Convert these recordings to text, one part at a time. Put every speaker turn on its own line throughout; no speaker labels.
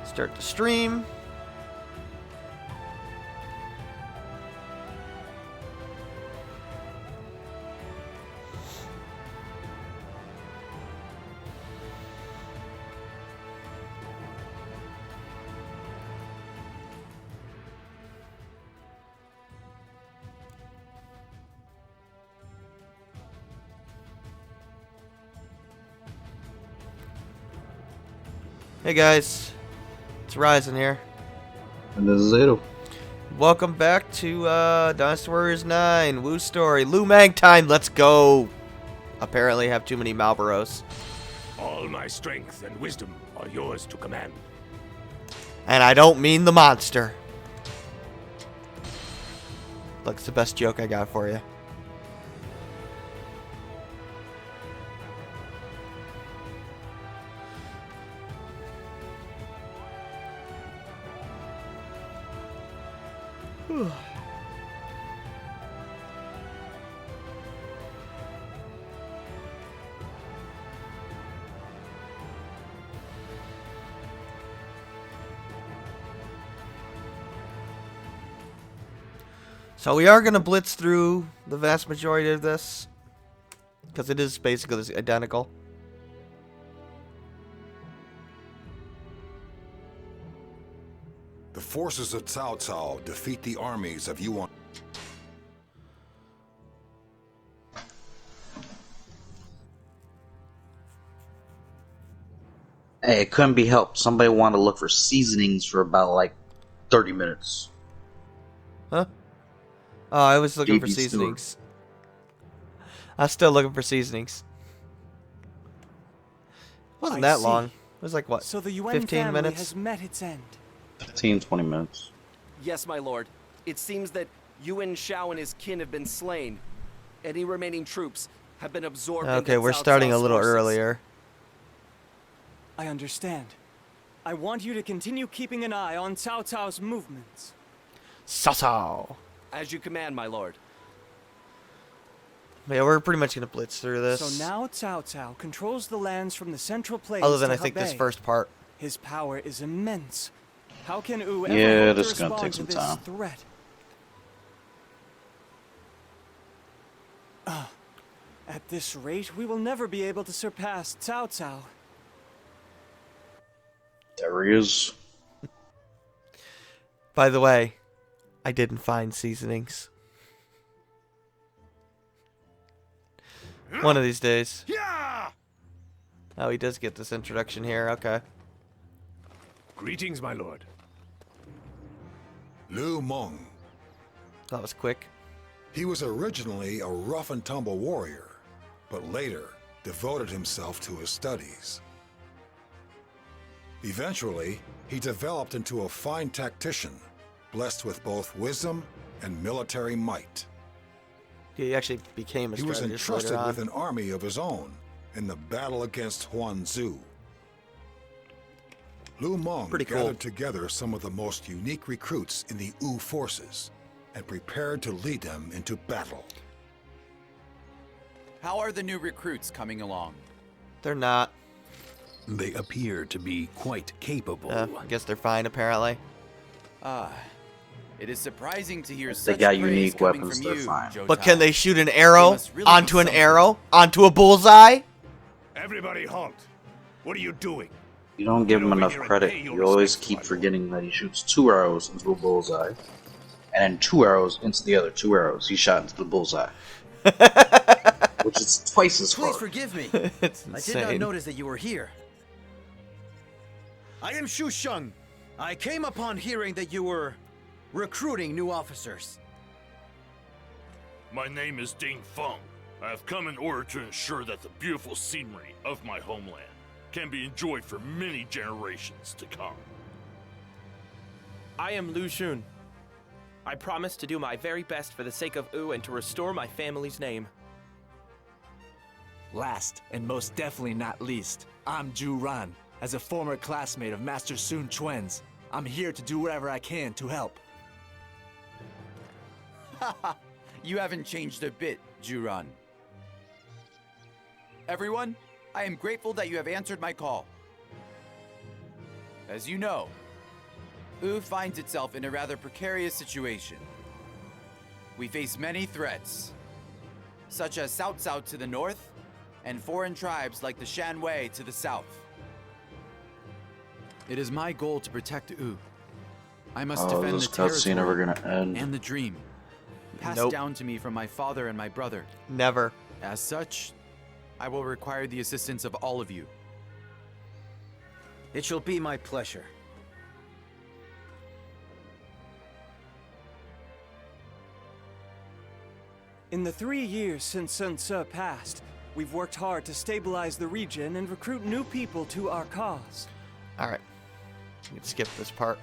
Start the stream. Hey guys, it's Ryzen here.
And this is Zero.
Welcome back to Dynasty Warriors 9, Woo Story. Lu Meng time, let's go! Apparently have too many Malboros.
All my strength and wisdom are yours to command.
And I don't mean the monster. Look, it's the best joke I got for you. So we are going to blitz through the vast majority of this, because it is basically identical.
The forces of Cao Cao defeat the armies of Yuan.
Hey, it couldn't be helped. Somebody wanted to look for seasonings for about like 30 minutes.
Huh? Oh, I was looking for
JB Stewart.
seasonings. I was still looking for seasonings. Wasn't that long. It was like, what,
So the Yuan
15
family
minutes?
has met its end.
15, 20 minutes.
Yes, my lord. It seems that Yuan Shao and his kin have been slain. Any remaining troops have been absorbed
Okay,
into
we're
Cao
starting a
Cao's
little
forces.
earlier.
I understand. I want you to continue keeping an eye on Cao Cao's movements.
Sao.
As you command, my lord.
Yeah, we're pretty much going to blitz through this.
So now Cao Cao controls the lands from the central plains
Other than
to
I think this
Hebei.
first part.
His power is immense. How can Wu ever
Yeah,
hope to
this is gonna
respond
take
to
some
this
time.
threat? At this rate, we will never be able to surpass Cao Cao.
There he is.
By the way, I didn't find seasonings. One of these days.
Yeah!
Oh, he does get this introduction here. Okay.
Greetings, my lord.
Lu Meng.
That was quick.
He was originally a rough-and-tumble warrior, but later devoted himself to his studies. Eventually, he developed into a fine tactician, blessed with both wisdom and military might.
He actually became a
He was
strategist
entrusted
later on.
with an army of his own in the battle against Huanzhou. Lu Meng
Pretty cool.
gathered together some of the most unique recruits in the Wu forces and prepared to lead them into battle.
How are the new recruits coming along?
They're not.
They appear to be quite capable.
I guess they're fine, apparently.
It is surprising to hear
They
such
got
praise
unique
coming
weapons,
from
they're
you,
fine.
Zhou
But
Tao.
can they shoot an arrow
must really
onto
be
an
something.
arrow? Onto a bullseye?
Everybody halt. What are you doing?
You don't give him
over
enough
here and
credit.
pay your
You always
respects,
keep
my lord.
forgetting that he shoots 2 arrows into a bullseye. And then 2 arrows into the other 2 arrows he shot into the bullseye. Which is twice as
Please
hard.
forgive me.
It's
I did not
insane.
notice that you were here. I am Shu Sheng. I came upon hearing that you were recruiting new officers.
My name is Ding Feng. I have come in order to ensure that the beautiful scenery of my homeland can be enjoyed for many generations to come.
I am Lu Xun. I promise to do my very best for the sake of Wu and to restore my family's name.
Last, and most definitely not least, I'm Ju Ran. As a former classmate of Master Sun Quan's, I'm here to do whatever I can to help.
You haven't changed a bit, Juran. Everyone, I am grateful that you have answered my call. As you know, U finds itself in a rather precarious situation. We face many threats, such as Cao Cao to the north, and foreign tribes like the Shanwei to the south. It is my goal to protect U. I must defend the
cutscene ever
territory
gonna end?
and the dream, passed
Nope.
down to me from my father and my brother.
Never.
As such, I will require the assistance of all of you.
It shall be my pleasure.
In the 3 years since Sun Ce passed, we've worked hard to stabilize the region and recruit new people to our cause.
Alright. You can skip this part.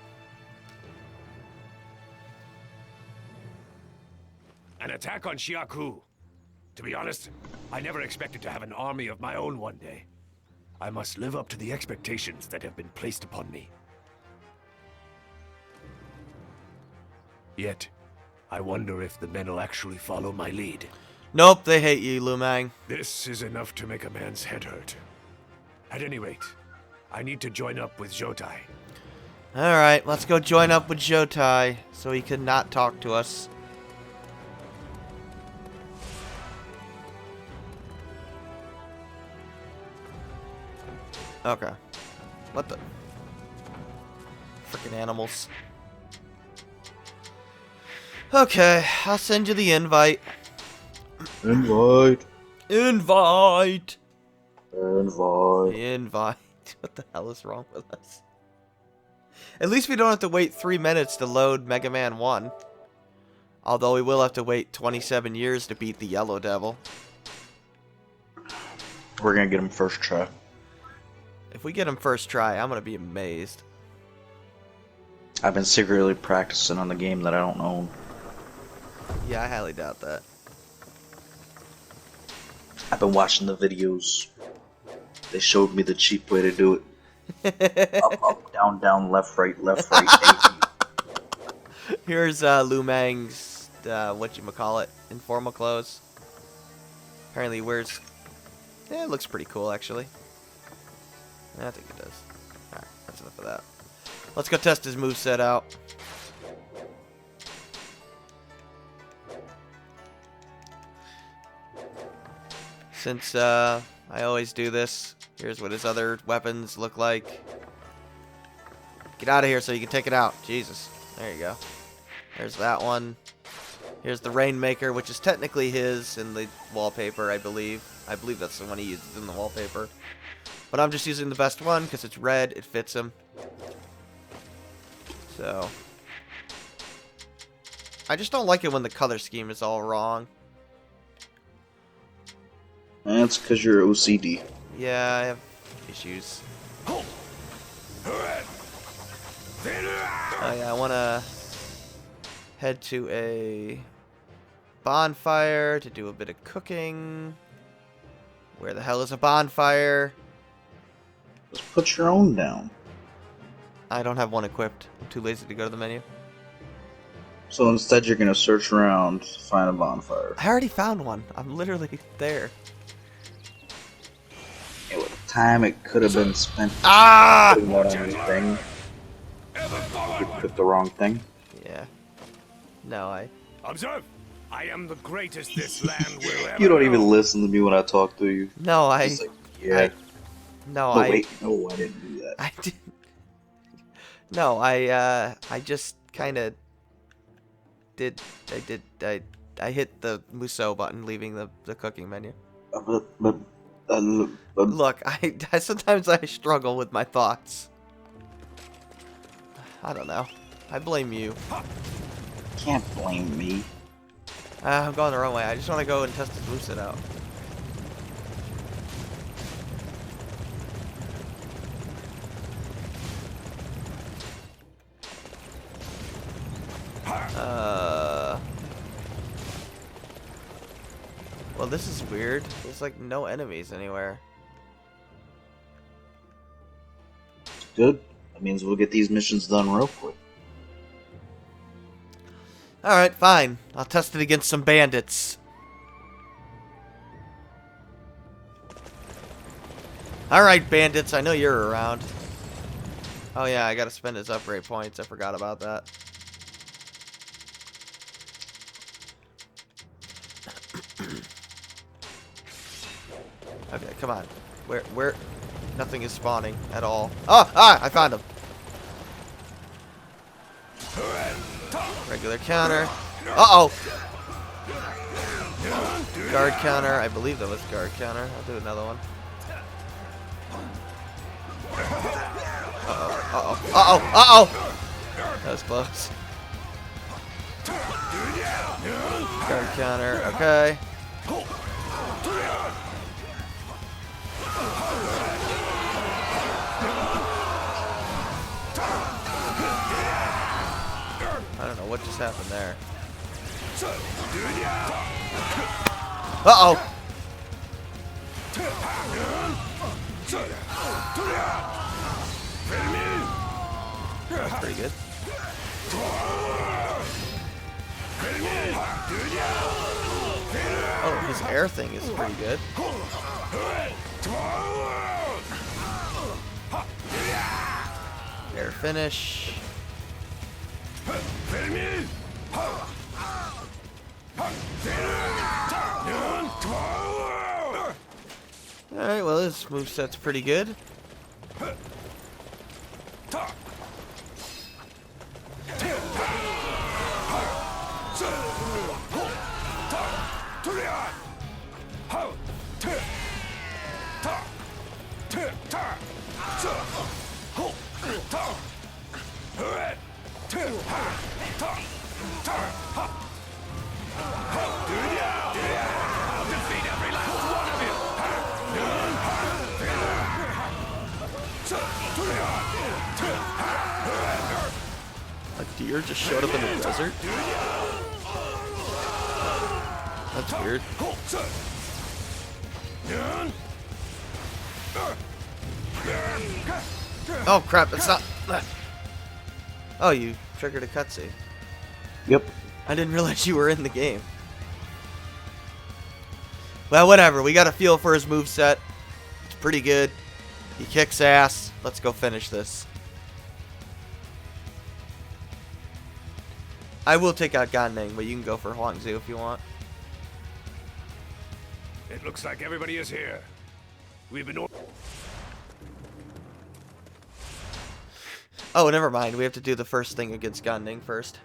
An attack on Xiaku. To be honest, I never expected to have an army of my own one day. I must live up to the expectations that have been placed upon me. Yet, I wonder if the men will actually follow my lead.
Nope, they hate you, Lu Meng.
This is enough to make a man's head hurt. At any rate, I need to join up with Zhoutai.
Alright, let's go join up with Zhoutai so he can not talk to us. Okay. What the? Freaking animals. Okay, I'll send you the invite.
Invite.
Invite!
Invite.
Invite. What the hell is wrong with us? At least we don't have to wait 3 minutes to load Mega Man 1. Although we will have to wait 27 years to beat the Yellow Devil.
We're gonna get him first try.
If we get him first try, I'm gonna be amazed.
I've been secretly practicing on the game that I don't own.
Yeah, I highly doubt that.
I've been watching the videos. They showed me the cheap way to do it. Up, up, down, down, left, right, A.
Here's Lu Meng's, whatchamacallit, informal clothes. Apparently he wears... Yeah, it looks pretty cool, actually. I think it does. Alright, that's enough of that. Let's go test his moveset out. Since I always do this, here's what his other weapons look like. Get out of here so you can take it out. Jesus. There you go. There's that one. Here's the Rainmaker, which is technically his in the wallpaper, I believe. I believe that's the one he uses in the wallpaper. But I'm just using the best one because it's red. It fits him. So. I just don't like it when the color scheme is all wrong.
That's because you're OCD.
Yeah, I have issues. Oh yeah, I want to head to a bonfire to do a bit of cooking. Where the hell is a bonfire?
Just put your own down.
I don't have one equipped. I'm too lazy to go to the menu.
So instead you're gonna search around to find a bonfire.
I already found one. I'm literally there.
Hey, what time it could have been spent putting that on your thing. You put the wrong thing.
Yeah. No, I...
Observe! I am the greatest this land will ever
You don't
know.
even listen to me when I talk to you.
No, I...
Just like, yeah.
No,
No,
I...
wait. No, I didn't do that.
I didn't... No, I just kind of... I hit the Muso button, leaving the cooking menu. Look, I sometimes I struggle with my thoughts. I don't know. I blame you.
Can't blame me.
I'm going the wrong way. I just want to go and test his moveset out. Well, this is weird. There's like no enemies anywhere.
Good. That means we'll get these missions done real quick.
Alright, fine. I'll test it against some bandits. Alright, bandits, I know you're around. Oh yeah, I gotta spend his upgrade points. I forgot about that. Okay, come on. Where? Nothing is spawning at all. Oh, I found him. Regular counter. Uh-oh. Guard counter. I believe that was guard counter. I'll do another one. Uh-oh. Uh-oh. Uh-oh. Uh-oh. That was close. Guard counter. Okay. I don't know what just happened there. Uh-oh. That's pretty good. Oh, his air thing is pretty good. Air finish. Alright, well this moveset's pretty good. A deer just showed up in the desert? That's weird. Oh crap, that's not... Oh, you triggered a cutscene.
Yep.
I didn't realize you were in the game. Well, whatever. We got a feel for his moveset. It's pretty good. He kicks ass. Let's go finish this. I will take out Gan Ning, but you can go for Huangzu if you want.
It looks like everybody is here. We've been...
Oh, never mind. We have to do the first thing against Gan Ning first.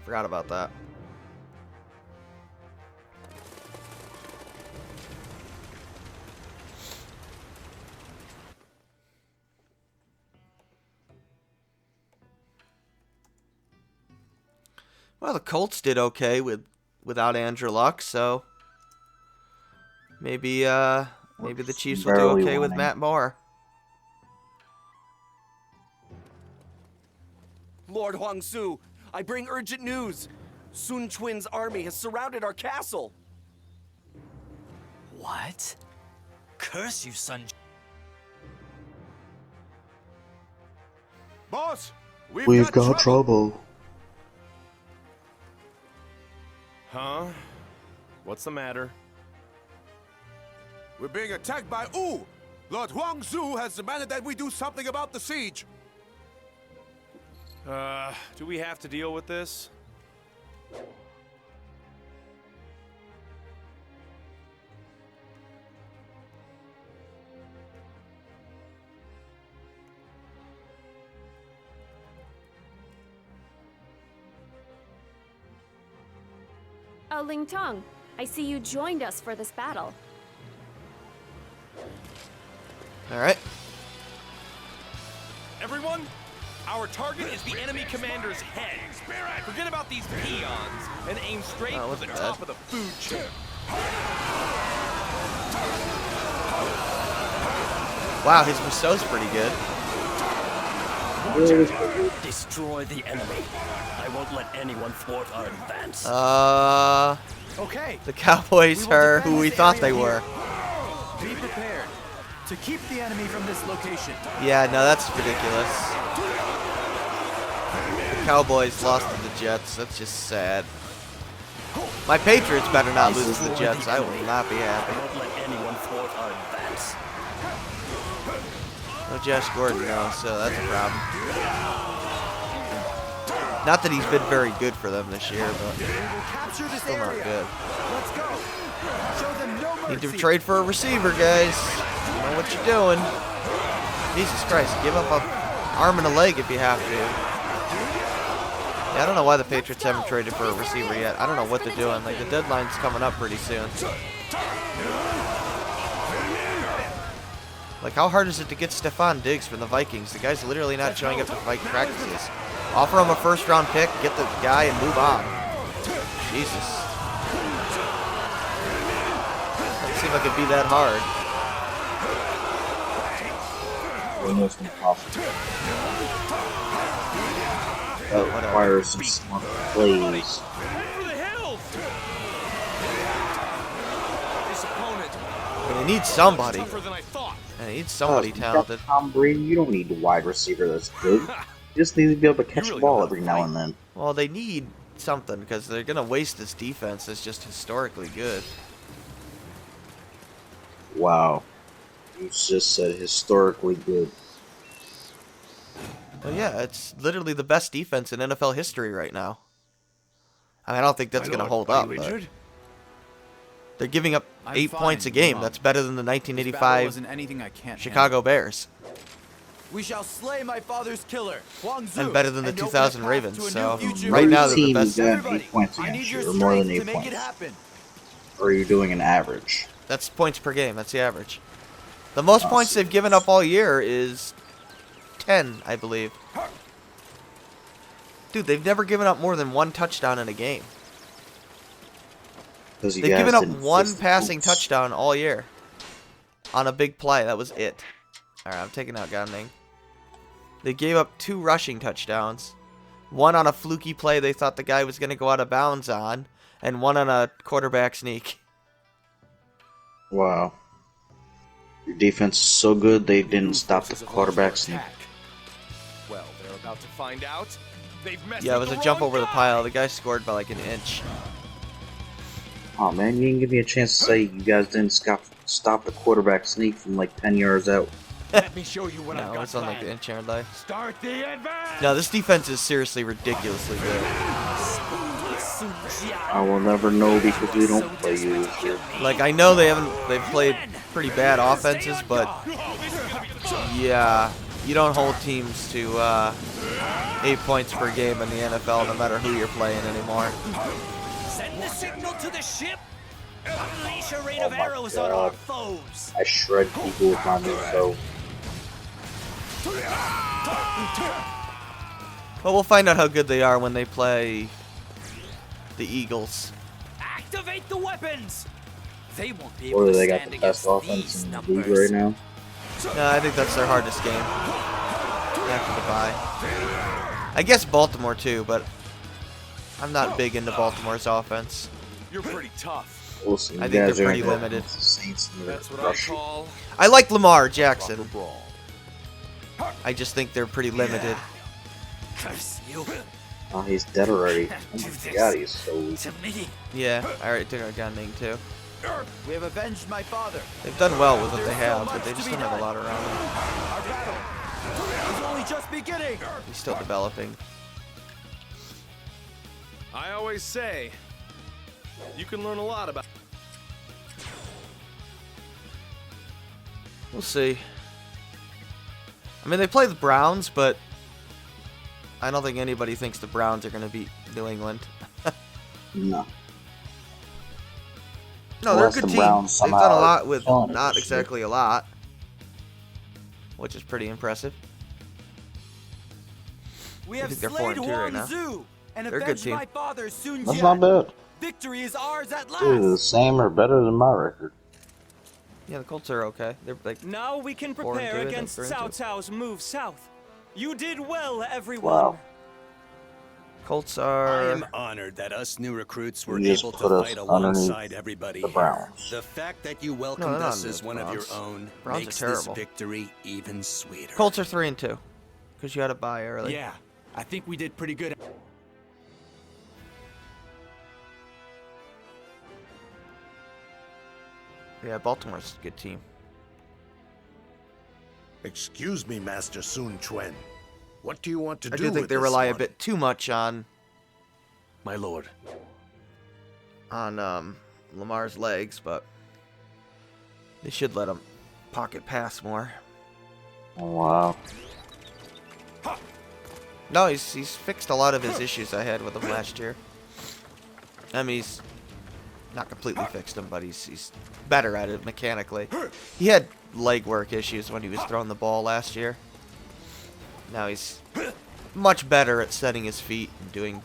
Forgot about that. Well, the Colts did okay without Andrew Luck, so maybe maybe the Chiefs will do okay with Matt Moore.
Lord Huangzu, I bring urgent news. Sun Quan's army has surrounded our castle.
What? Curse you, Sun.
Boss,
We've got trouble.
Huh? What's the matter?
We're being attacked by Wu. Lord Huangzu has demanded that we do something about the siege.
Do we have to deal with this?
Oh, Ling Tong, I see you joined us for this battle.
Alright.
Everyone, our target is the enemy commander's head. Forget about these peons and aim straight for the top of the food chain.
Wow, his Rousseau's pretty good.
Destroy the enemy. I won't let anyone thwart our advance.
Okay.
The Cowboys are who we thought they were.
Be prepared to keep the enemy from this location.
Yeah, no, that's ridiculous. The Cowboys lost to the Jets. That's just sad. My Patriots better not lose to the Jets. I will not be happy.
I won't let anyone thwart our advance.
No Josh Gordon, though, so that's a problem. Not that he's been very good for them this year, but still not good. Need to trade for a receiver, guys. You know what you're doing. Jesus Christ, give up an arm and a leg if you have to. Yeah, I don't know why the Patriots haven't traded for a receiver yet. I don't know what they're doing. Like, the deadline's coming up pretty soon. Like, how hard is it to get Stephon Diggs from the Vikings? The guy's literally not showing up to Viking practices. Offer him a first-round pick, get the guy, and move on. Jesus. Doesn't seem like it'd be that hard.
Almost impossible. That requires some smart plays.
They need somebody. They need somebody talented.
Tom Brady, you don't need a wide receiver that's good. You just need to be able to catch the ball every now and then.
Well, they need something because they're going to waste this defense that's just historically good.
Wow. You just said historically good.
Well, yeah, it's literally the best defense in NFL history right now. I mean, I don't think that's going to hold up, but they're giving up 8 points a game. That's better than the 1985 Chicago Bears.
We shall slay my father's killer,
and better than the 2000 Ravens. So right now they're the best.
8 points against you, or more than 8 points. Or are you doing an average?
That's points per game. That's the average. The most points they've given up all year is 10, I believe. Dude, they've never given up more than 1 touchdown in a game. They've given up 1 passing touchdown all year. On a big play. That was it. Alright, I'm taking out Ganding. They gave up 2 rushing touchdowns. 1 on a fluky play they thought the guy was going to go out of bounds on. And 1 on a quarterback sneak.
Wow. Your defense is so good they didn't stop the quarterback sneak.
Well, they're about to find out.
Yeah, it was a jump over the pile. The guy scored by like an inch.
Oh man, you didn't give me a chance to say you guys didn't stop the quarterback sneak from like 10 yards out.
Let me show you what I've got.
It's on like the inch yard line.
Start the advance.
No, this defense is seriously ridiculously good.
I will never know because we don't play you this year.
Like, I know they've played pretty bad offenses, but yeah, you don't hold teams to 8 points per game in the NFL no matter who you're playing anymore.
Send the signal to the ship. Unleash a rain of arrows on our foes.
I shred people with my new bow.
Well, we'll find out how good they are when they play the Eagles.
Activate the weapons. They won't be
Or
able to
they got
stand
the best
against
offense
these
in the
numbers.
league right now.
No, I think that's their hardest game after the bye. I guess Baltimore too, but I'm not big into Baltimore's offense.
You're pretty tough.
We'll see.
I think they're pretty limited.
The Saints and
That's what I call.
I like Lamar Jackson. I just think they're pretty limited.
Curse you.
Oh, he's dead already. Oh my god, he's so weak.
Yeah, I already took our gunning too.
We have avenged my father.
They've done well with what they have, but they just don't have a lot around them.
Our battle is only just beginning.
He's still developing.
I always say, you can learn a lot about.
We'll see. I mean, they play the Browns, but I don't think anybody thinks the Browns are going to beat New England.
No.
No, they're a good team. They've done a lot with not exactly a lot, which is pretty impressive.
We have
they're
slayed
4-2 right now.
Zhu and
They're a good
avenged
team.
my father Sun
That's
Jian.
not bad.
Victory is ours at last.
It's the same or better than my record.
Yeah, the Colts are okay. They're like
Now we can
4-2,
prepare
I think,
against
3-2.
Cao Cao's move south. You did well, everyone.
Wow.
Colts
I
are.
am honored that us new recruits were
You just
able to
put us
fight
underneath
alongside everybody
the
here.
Browns.
The fact that you
No,
welcomed
they're not
us as
the
one of your
Browns.
own
Browns are
makes this
terrible.
victory even sweeter.
Colts are 3-2 because you had a bye early.
Yeah, I think we did pretty good.
Yeah, Baltimore's a good team.
Excuse me, Master Sun Quan. What do you want to do
I do think
with
they
this
rely a
money?
bit too much on
My lord.
Lamar's legs, but they should let him pocket pass more.
Oh, wow.
No, he's fixed a lot of his issues I had with him last year. I mean, he's not completely fixed them, but he's better at it mechanically. He had leg work issues when he was throwing the ball last year. Now he's much better at setting his feet and doing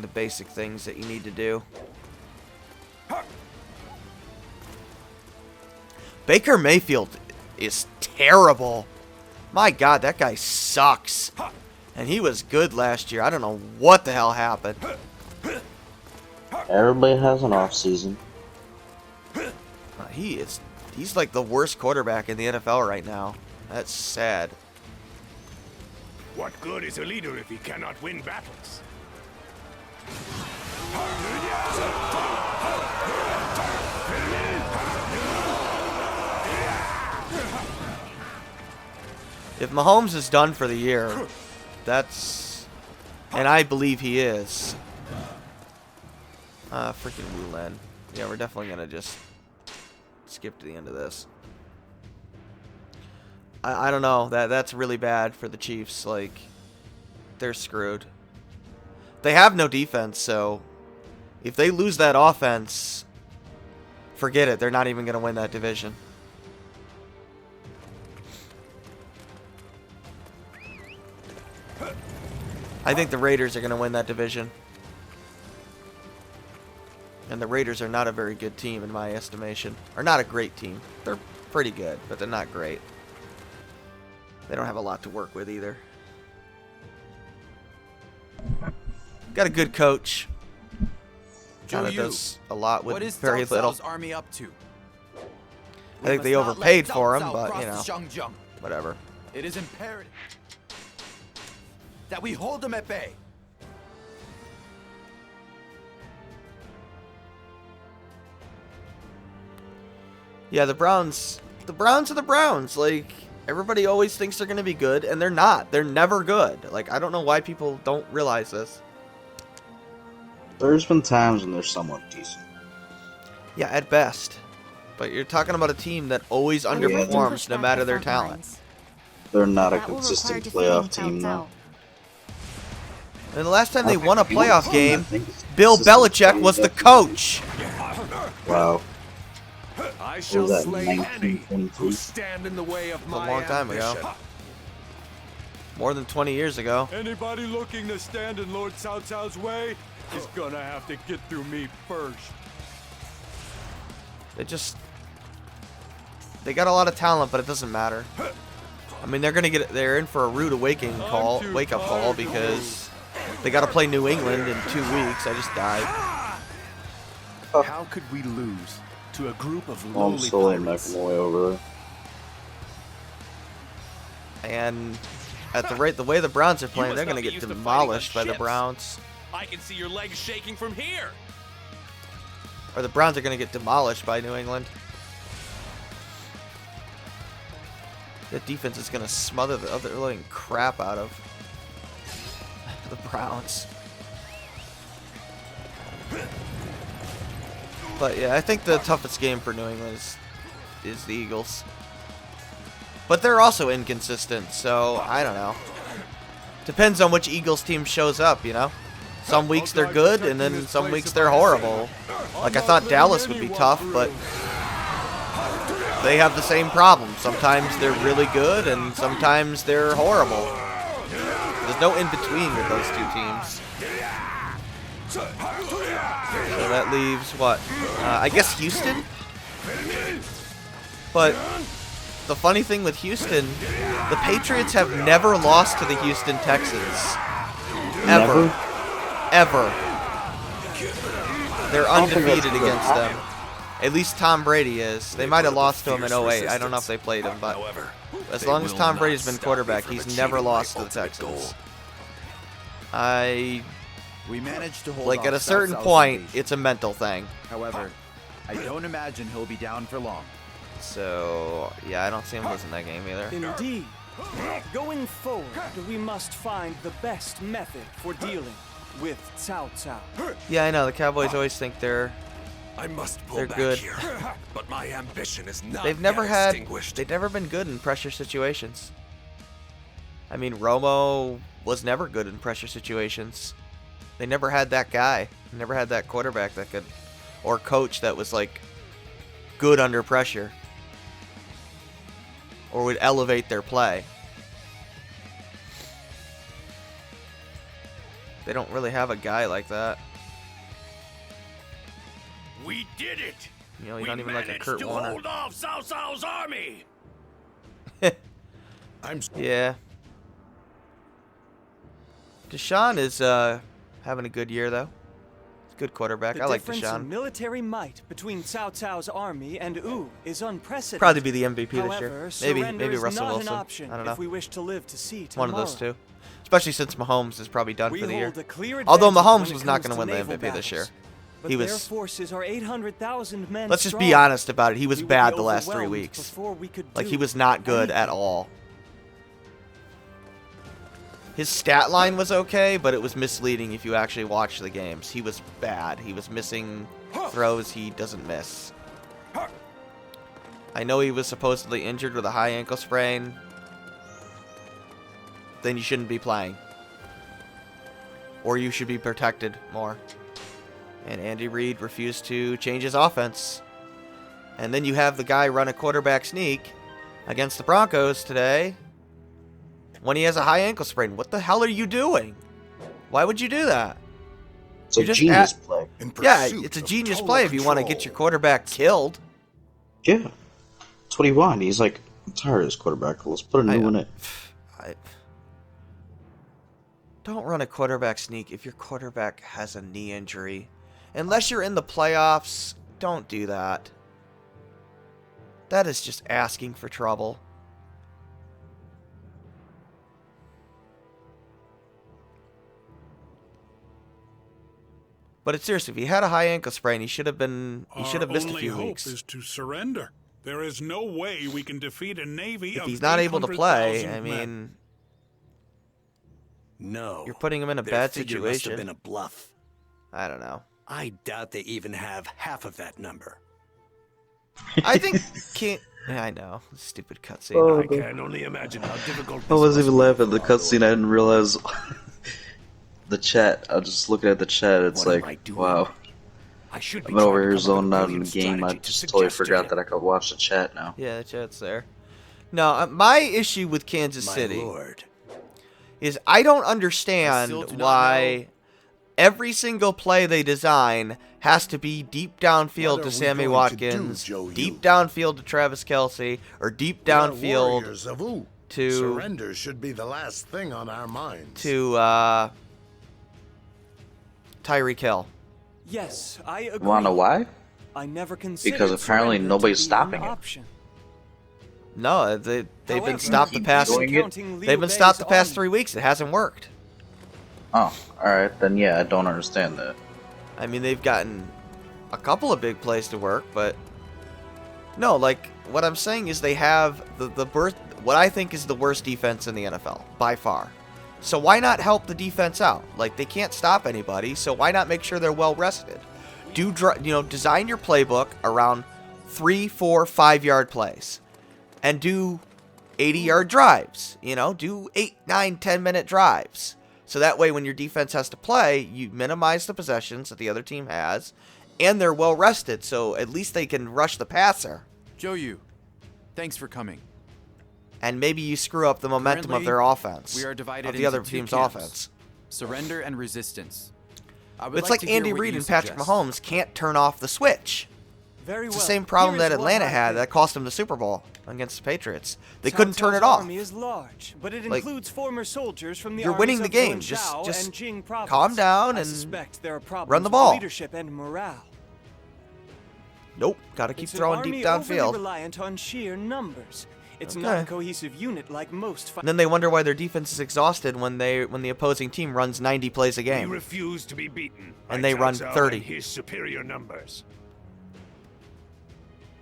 the basic things that you need to do. Baker Mayfield is terrible. My God, that guy sucks. And he was good last year. I don't know what the hell happened.
Everybody has an off season.
He's like the worst quarterback in the NFL right now. That's sad.
What good is a leader if he cannot win battles?
If Mahomes is done for the year, that's... And I believe he is. Freaking Lu Meng. Yeah, we're definitely going to just skip to the end of this. I don't know. That's really bad for the Chiefs. Like, they're screwed. They have no defense, so if they lose that offense, forget it. They're not even going to win that division. I think the Raiders are going to win that division. And the Raiders are not a very good team in my estimation. Or not a great team. They're pretty good, but they're not great. They don't have a lot to work with either. Got a good coach. Kind of does a lot with very little.
What is Army up to?
I think they overpaid for him, but you know, whatever.
It is imperative that we hold them at bay.
Yeah, the Browns are the Browns. Like, everybody always thinks they're going to be good, and they're not. They're never good. Like, I don't know why people don't realize this.
There's been times when they're somewhat decent.
Yeah, at best. But you're talking about a team that always underperforms no matter their talent.
They're not a consistent playoff team, though.
And the last time they won a playoff game, Bill Belichick was the coach.
Wow.
I shall
that,
slay any
1922?
who stand in the way of my
A long time ago. More than 20 years ago.
Anybody looking to stand in Lord Cao Cao's way is gonna have to get through me first.
They got a lot of talent, but it doesn't matter. I mean, they're in for a rude wake up call because they got to play New England in 2 weeks. I just died.
How could we lose to a group of
I'm
lowly
slowly
pirates?
making my way over there.
And at the way the Browns are playing, they're going to get demolished by the Browns.
I can see your legs shaking from here.
Or the Browns are going to get demolished by New England. That defense is going to smother the other living crap out of the Browns. But yeah, I think the toughest game for New England is the Eagles. But they're also inconsistent, so I don't know. Depends on which Eagles team shows up, you know? Some weeks they're good, and then some weeks they're horrible. Like, I thought Dallas would be tough, but they have the same problem. Sometimes they're really good, and sometimes they're horrible. There's no in-between with those two teams. So that leaves, what? I guess Houston? But the funny thing with Houston, the Patriots have never lost to the Houston Texans. Ever. Ever. They're undefeated against them. At least Tom Brady is. They might have lost to him in 08. I don't know if they played him, but as long as Tom Brady's been quarterback, he's never lost to the Texans.
We managed to hold
Like, at a
off
certain
South
point,
invasion.
it's a mental thing.
However, I don't imagine he'll be down for long.
So, yeah, I don't see him losing that game either.
Indeed. Going forward, we must find the best method for dealing with Cao Cao.
Yeah, I know. The Cowboys always think they're good.
Here, but my ambition is not
They've never been good in pressure situations. I mean, Romo was never good in pressure situations. They never had that guy. Never had that quarterback that could, or coach that was like good under pressure, or would elevate their play. They don't really have a guy like that.
We did it.
You know, you don't even like a Kurt Warner.
Hold off Cao Cao's army.
Yeah. Deshaun is having a good year though. Good quarterback. I like
The difference
Deshaun.
in military might between Cao Cao's army and Wu is unprecedented.
Probably be the MVP
However,
this year. Maybe
is
Russell
not
Wilson.
An option
I don't know.
If we wish to live to see
One
tomorrow.
of those two. Especially since Mahomes is probably done
We
for the year.
hold a clear
Although
advantage
Mahomes
when
was
it
not
comes
going to
to
win the
naval
MVP this year.
battles. But
He
their
was.
forces are 800,000 men
Let's just
strong.
be honest about it. He was
We would
bad
be
the last 3
overwhelmed
weeks.
before we could
Like
do
he was not good at all. His stat line was okay, but it was misleading if you actually watch the games. He was bad. He was missing throws he doesn't miss. I know he was supposedly injured with a high ankle sprain. Then you shouldn't be playing. Or you should be protected more. And Andy Reid refused to change his offense. And then you have the guy run a quarterback sneak against the Broncos today when he has a high ankle sprain. What the hell are you doing? Why would you do that?
It's a genius play.
Yeah, it's a genius play if you want to get your quarterback killed.
Yeah. That's what he wanted. He's like, I'm tired of this quarterback. Let's put a new one in.
Don't run a quarterback sneak if your quarterback has a knee injury. Unless you're in the playoffs, don't do that. That is just asking for trouble. But it's seriously, if he had a high ankle sprain, he should have missed a few weeks.
Our only hope is to surrender. There is no way we can defeat a navy
If
of
he's not able to play,
800,000
I
men.
mean,
No.
you're putting him in a
their
bad
figure must have
situation.
been a bluff.
I don't know.
I doubt they even have half of that number.
I think yeah, I know. Stupid cutscene.
Oh,
I can only imagine how difficult
I
this
was
must
even
be
laughing at the
for
cutscene. I didn't realize the chat. I was just looking at the chat. It's
What am I
like,
doing?
wow.
I should
I've
be
been over
trying
here
to come up with
zoning
a
out in the
brilliant
game. I
strategy to
just totally
suggest to
forgot
him.
that I could watch the chat now.
Yeah, the chat's there. No, my issue with Kansas
My
City
lord.
is I don't
I
understand
still do not
why every single play they design has to be deep downfield
What are
to
we
Sammy
going to
Watkins,
do, Joe
deep
Yu?
downfield to Travis Kelce, or deep
We are
downfield
warriors of Wu.
to
Surrender should be the last thing on our minds.
Tyreek Hill.
Yes, I agree.
Wanna know why?
I never considered
Because apparently
surrender
nobody's
to be
stopping
an
it.
option.
No, they've
However,
been stopped the
keep
past.
doing it?
counting Liu
They've been
Bei's
stopped the past
army.
3 weeks. It hasn't worked.
Oh, alright. Then yeah, I don't understand that.
I mean, they've gotten a couple of big plays to work, but no, like what I'm saying is they have what I think is the worst defense in the NFL by far. So why not help the defense out? Like they can't stop anybody, so why not make sure they're well rested? Design your playbook around 3, 4, 5 yard plays, and do 80-yard drives. Do 8, 9, 10-minute drives. So that way, when your defense has to play, you minimize the possessions that the other team has, and they're well rested, so at least they can rush the passer.
Joe Yu, thanks for coming.
And maybe you screw up the momentum of
Currently,
their offense.
We are divided
of the other
into two
team's
camps,
offense.
Surrender and resistance. I would
It's
like
like
to hear
Andy
what
Reid
you
and Patrick
suggest.
Mahomes can't turn off the switch.
Very
It's
well.
the same problem
Here is
that
what
Atlanta
I
had
think.
that cost them the Super Bowl against the Patriots. They
Cao
couldn't turn
Cao's
it off.
army is large, but it
Like,
includes former soldiers from the
you're
armies
winning the
of
game.
Guangzhou
Just
and Jing province.
calm down
I
and
suspect there are problems
run the
with
ball.
leadership and morale.
Nope, gotta keep
It's
throwing
an
deep
army overly
downfield.
reliant on sheer numbers. It's
Okay.
not a cohesive unit like most.
And then they wonder why their defense is exhausted when the opposing team runs 90 plays a
We
game.
refuse to be beaten.
And
by
they run
Cao Cao
30.
and his superior numbers.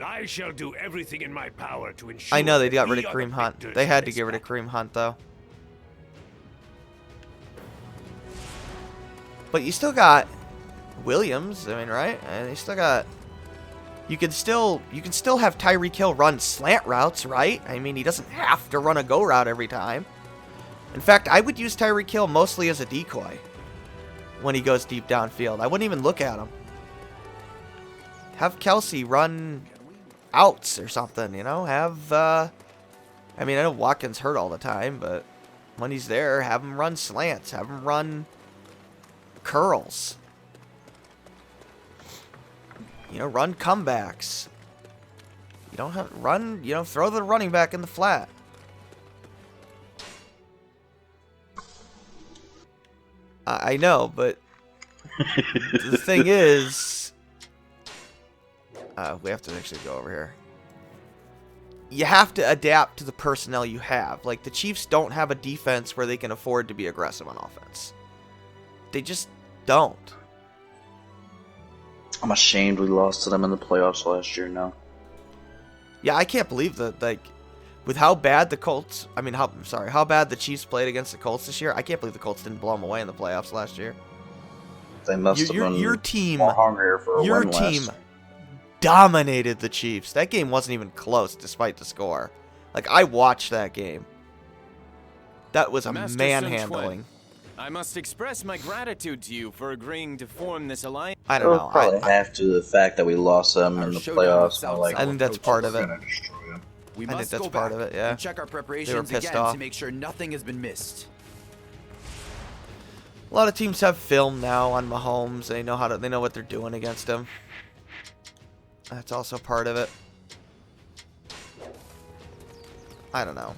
I shall do everything in my power to ensure.
I know they got
that
rid of
we are the
Kareem Hunt.
victors
They
in
had to
this
get rid of
battle.
Kareem Hunt though. But you still got Williams, I mean, right? And you still got. You can still have Tyreek Hill run slant routes, right? I mean, he doesn't have to run a go route every time. In fact, I would use Tyreek Hill mostly as a decoy when he goes deep downfield. I wouldn't even look at him. Have Kelsey run outs or something, you know? Have, I mean, I know Watkins hurt all the time, but when he's there, have him run slants. Have him run curls. You know, run comebacks. You don't have run, you know, throw the running back in the flat. I know, but the thing is, we have to actually go over here. You have to adapt to the personnel you have. Like, the Chiefs don't have a defense where they can afford to be aggressive on offense. They just don't.
I'm ashamed we lost to them in the playoffs last year now.
Yeah, I can't believe that, like, with how bad the Colts, I mean, how bad the Chiefs played against the Colts this year, I can't believe the Colts didn't blow them away in the playoffs last year.
They must have been
your team,
more hungrier for a
your
win
team
last.
dominated the Chiefs. That game wasn't even close despite the score. Like, I watched that game. That was a
Master
manhandling.
I must express my gratitude to you for agreeing to form this alliance.
I don't know.
Probably have to. The fact that we lost them in the playoffs.
I think that's part of it.
We
I think
must
that's
go
part
back
of it, yeah.
and check our
They were
preparations
pissed
again
off.
to make sure nothing has been missed.
A lot of teams have film now on Mahomes. They know they know what they're doing against him. That's also part of it. I don't know.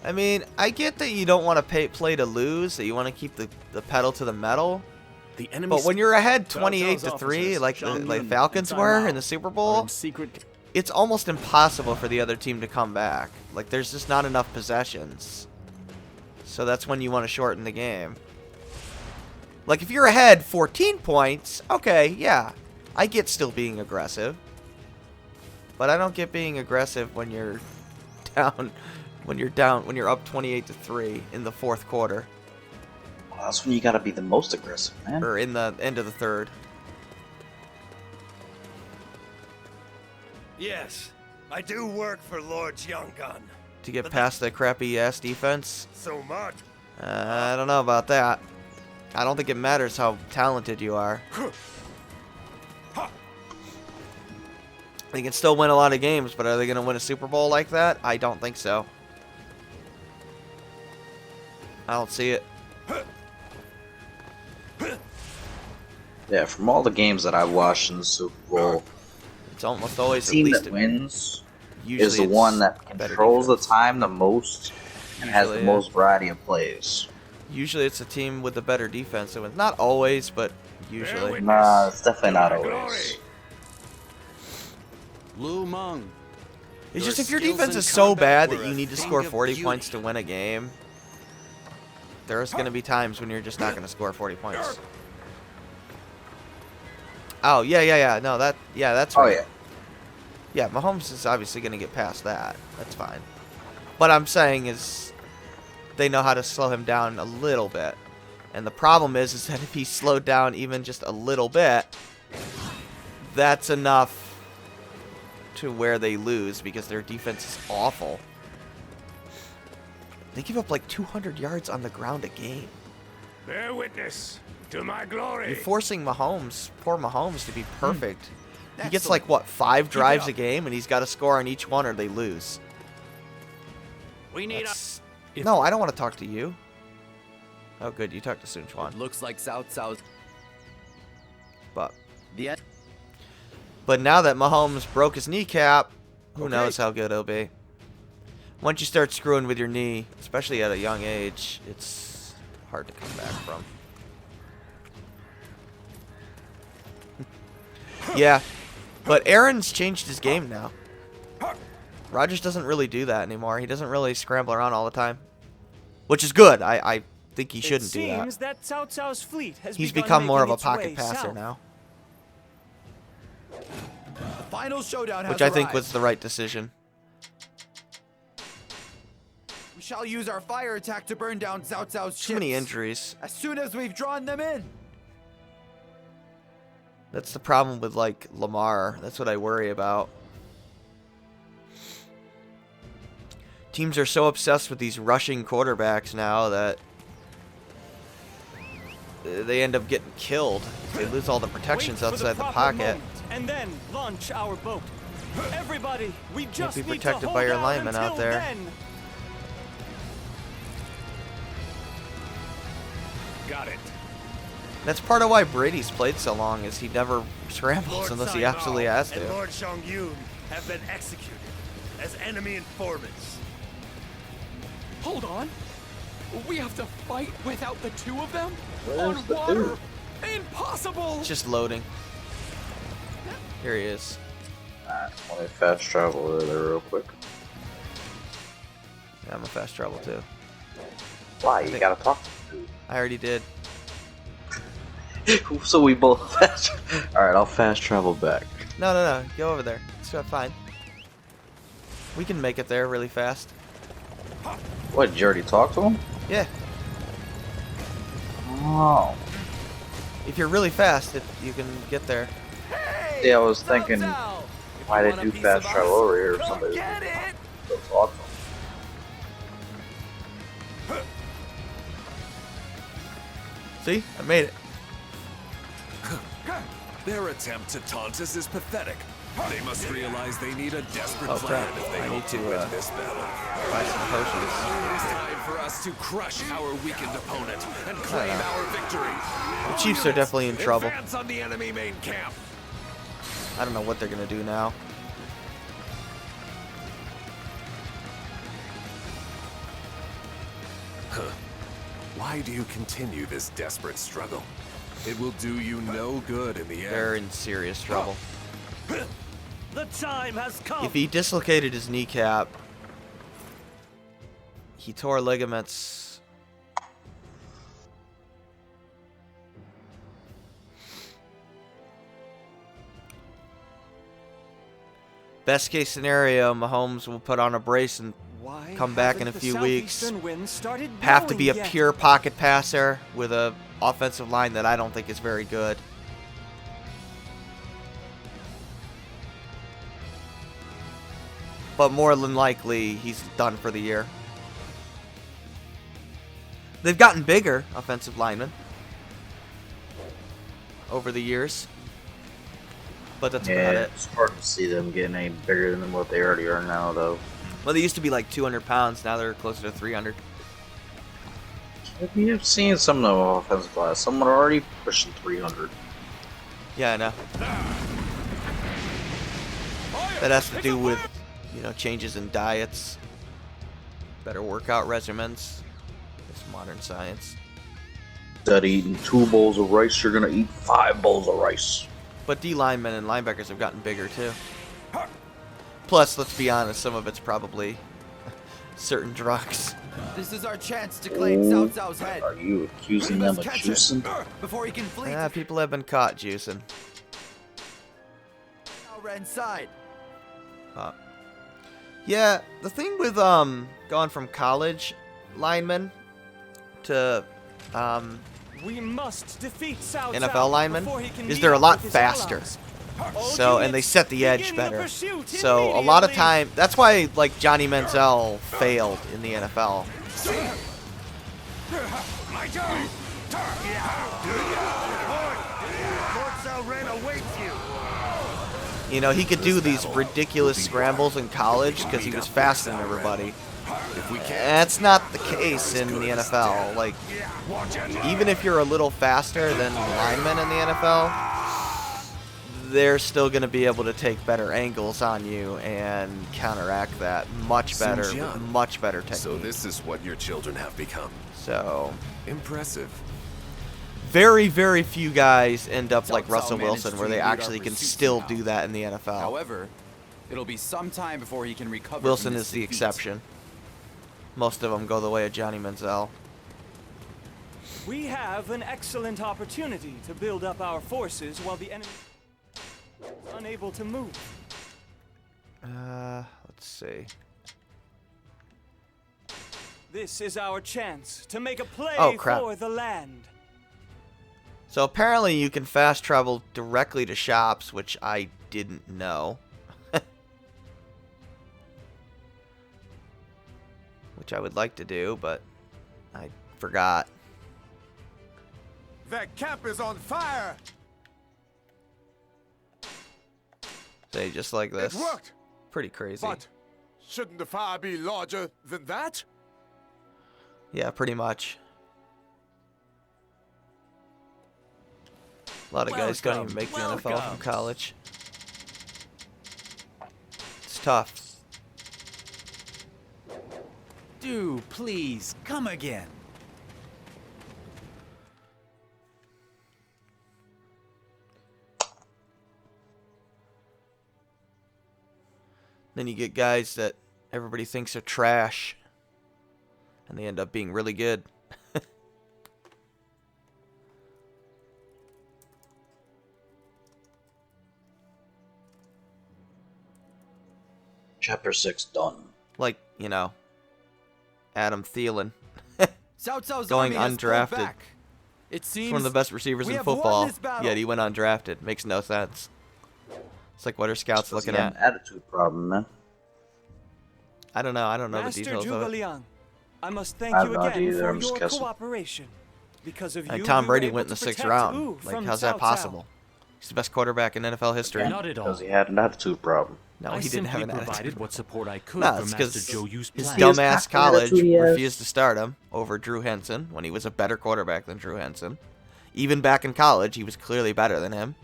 I mean, I get that you don't want to play to lose, that you want to keep the pedal to the metal. But when you're ahead 28-3, like the Falcons were in the Super Bowl, it's almost impossible for the other team to come back. Like, there's just not enough possessions. So that's when you want to shorten the game. Like, if you're ahead 14 points, okay, yeah, I get still being aggressive. But I don't get being aggressive when you're down, when you're up 28-3 in the fourth quarter.
Well, that's when you gotta be the most aggressive, man.
Or in the end of the third.
Yes, I do work for Lord Jiangan.
To get past the crappy ass defense.
So much.
I don't know about that. I don't think it matters how talented you are. They can still win a lot of games, but are they going to win a Super Bowl like that? I don't think so. I don't see it.
Yeah, from all the games that I've watched in the Super Bowl,
it's almost always
the team
at least
that wins
usually
is the
it's
one that
better
controls the time the most and has the
Usually, yeah.
most variety of plays.
Usually it's a team with a better defense that wins. Not always, but usually.
Nah, it's definitely not always.
Lu Meng.
It's just if your defense is so bad that you need to score 40 points to win a game, there's going to be times when you're just not going to score 40 points. Oh, yeah. No, that's right.
Oh, yeah.
Yeah, Mahomes is obviously going to get past that. That's fine. What I'm saying is they know how to slow him down a little bit. And the problem is that if he's slowed down even just a little bit, that's enough to where they lose because their defense is awful. They give up like 200 yards on the ground a game.
Bear witness to my glory.
You're forcing Mahomes, poor Mahomes, to be perfect. He gets like, what, 5 drives a game, and he's got to score on each one or they lose.
We need
No, I don't want to talk to you. Oh, good, you talked to Sun Quan.
Looks like South.
But
The
But now that Mahomes broke his kneecap, who knows how good it'll be. Once you start screwing with your knee, especially at a young age, it's hard to come back from. Yeah, but Aaron's changed his game now. Rodgers doesn't really do that anymore. He doesn't really scramble around all the time, which is good. I think he shouldn't do that.
It seems that Cao Cao's fleet has
He's
begun
become more of
making
a
its
pocket
way
passer
south.
now.
final showdown has
which I think
arrived.
was the right decision.
We shall use our fire attack to burn down Cao Cao's ships.
Too many injuries.
As soon as we've drawn them in.
That's the problem with, like, Lamar. That's what I worry about. Teams are so obsessed with these rushing quarterbacks now that they end up getting killed. They lose all the protections outside the pocket.
And then launch our boat. Everybody, we just
Can't be
need to
protected
hold
by your
out
linemen out
until
there.
then.
Got it.
That's part of why Brady's played so long, is he never scrambles
Lord
unless he
Saimao
absolutely has
and
to.
Lord Shongyun have been executed as enemy informants.
Hold on. We have to fight without the two of them?
Where's
On
the
water?
dude?
Impossible!
It's just loading. Here he is.
Alright, let me fast travel over there real quick.
Yeah, I'm a fast travel too.
Why? You gotta talk to him.
I already did.
So we both fast. Alright, I'll fast travel back.
No. Go over there. It's fine. We can make it there really fast.
What, did you already talk to him?
Yeah.
Oh.
If you're really fast, you can get there.
Yeah, I was thinking, why they do fast travel over here if somebody go talk to him.
See? I made it.
Their attempt to taunt us is pathetic. They must realize they need a desperate
Oh,
plan
crap.
if they
I
hope
need
to
to,
win this battle.
buy some potions.
It is time for us to crush our weakened opponent and claim our victory.
The Chiefs are definitely in trouble.
Advance on the enemy main camp.
I don't know what they're going to do now.
Why do you continue this desperate struggle? It will do you no good in the end.
They're in serious trouble.
The time has come.
If he dislocated his kneecap, he tore ligaments. Best case scenario, Mahomes will put on a brace and come back in a few weeks. Have to be a pure pocket passer with a offensive line that I don't think is very good. But more than likely, he's done for the year. They've gotten bigger, offensive linemen, over the years. But that's about it.
It's hard to see them getting any bigger than what they already are now, though.
Well, they used to be like 200 pounds. Now they're closer to 300.
We have seen some of the offensive class. Some are already pushing 300.
Yeah, I know. That has to do with, you know, changes in diets, better workout regimens. It's modern science.
Instead of eating 2 bowls of rice, you're gonna eat 5 bowls of rice.
But D linemen and linebackers have gotten bigger too. Plus, let's be honest, some of it's probably certain drugs.
This is our chance to claim Cao Cao's head.
Are you accusing them of juicing?
Before he can flee.
Yeah, people have been caught juicing.
Now we're inside.
Yeah, the thing with going from college linemen to
we must defeat Cao Cao
NFL linemen
before he can
is
meet
they're a
up
lot
with his
faster.
allies.
So, and they set the edge better. So a lot of time, that's why like Johnny Manziel failed in the NFL.
My turn. Lord Cao Ren awaits you.
You know, he could do these ridiculous scrambles in college because he was faster than everybody. That's not the case in the NFL. Like, even if you're a little faster than linemen in the NFL, they're still going to be able to take better angles on you and counteract that much better, with much better technique.
So this is what your children have become.
So
impressive.
Very, very few guys end up like
Cao
Russell
managed
Wilson,
to
where they
elude our
actually can
pursuit
still
somehow.
do that in the NFL.
However, it'll be some time before he can recover.
Wilson
from
is
this
the
defeat.
exception. Most of them go the way of Johnny Manziel.
We have an excellent opportunity to build up our forces while the enemy is unable to move.
Let's see.
This is our chance to make a play
Oh, crap.
for the land.
So apparently you can fast travel directly to shops, which I didn't know. Which I would like to do, but I forgot.
That camp is on fire!
Say just like this.
It worked!
Pretty crazy.
But shouldn't the fire be larger than that?
Yeah, pretty much. A lot of guys don't even make the NFL from college. It's tough.
Do please come again.
Then you get guys that everybody thinks are trash, and they end up being really good.
Chapter 6 done.
Like, you know, Adam Thielen.
Cao Cao's
Going
army has pulled
undrafted.
back. It
He's
seems
one of the best receivers
we
in
have won
football,
this battle.
yet he went undrafted. Makes no sense. It's like, what are scouts
Because he
looking
had
at?
an attitude problem, man.
I don't know. I don't know
Master
the details of it.
Zhuge Liang, I must
I
thank
have
you
no
again
idea either,
for
I'm just
your
guessing.
cooperation. Because of
And
you,
Tom
we were
Brady
able
went in the
to
6th
protect
round.
Wu
Like,
from
how's
Cao
that
Cao.
possible? He's the best quarterback in NFL history.
Not at all.
Because he had an attitude problem.
No,
I
he didn't have an
simply provided
attitude.
what support I could
No,
for
it's
Master
because
Zhou Yu's
his
plan.
dumbass college
attitude he has.
refused to start him over Drew Henson when he was a better quarterback than Drew Henson. Even back in college, he was clearly better than him.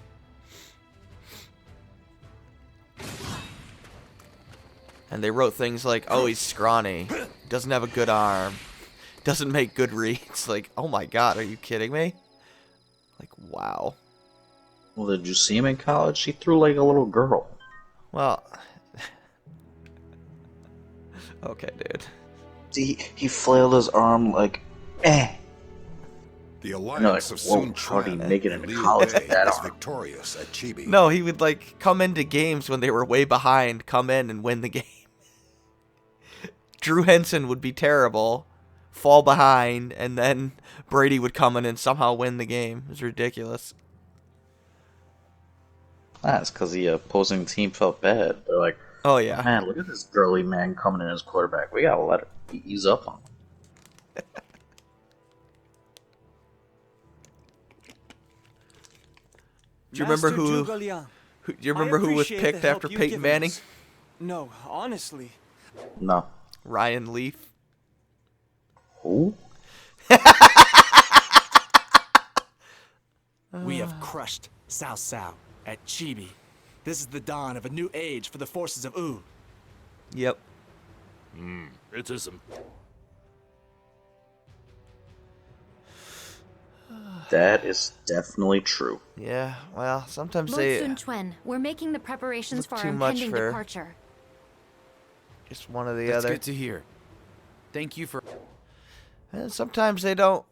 And they wrote things like, oh, he's scrawny, doesn't have a good arm, doesn't make good reads. Like, oh my god, are you kidding me? Like, wow.
Well, did you see him in college? He threw like a little girl.
Well, okay, dude.
He flailed his arm like, eh.
The alliance
like,
of
whoa,
Sun
how'd he
Quan
make it
and
into
Liu
college
Bei
with that
is
arm?
victorious at Chibi.
No, he would, like, come into games when they were way behind, come in and win the game. Drew Henson would be terrible, fall behind, and then Brady would come in and somehow win the game. It was ridiculous.
That's because the opposing team felt bad. They're like,
oh yeah,
man, look at this girly man coming in as quarterback. We gotta let it ease up on him.
Do you remember
Master
who?
Zhuge Liang,
Do you remember who was
I appreciate
picked
the help
after
you've
Peyton
given
Manning?
us. No, honestly.
No.
Ryan Leaf.
Who?
We have crushed Cao Cao at Chibi. This is the dawn of a new age for the forces of Wu.
Yep.
It isn't.
That is definitely true.
Yeah. Well, sometimes
Lord
they
Sun Quan, we're making the preparations for
look
our
too much
impending
for-
departure.
just one or the
That's
other.
good to hear. Thank you for.
And sometimes they don't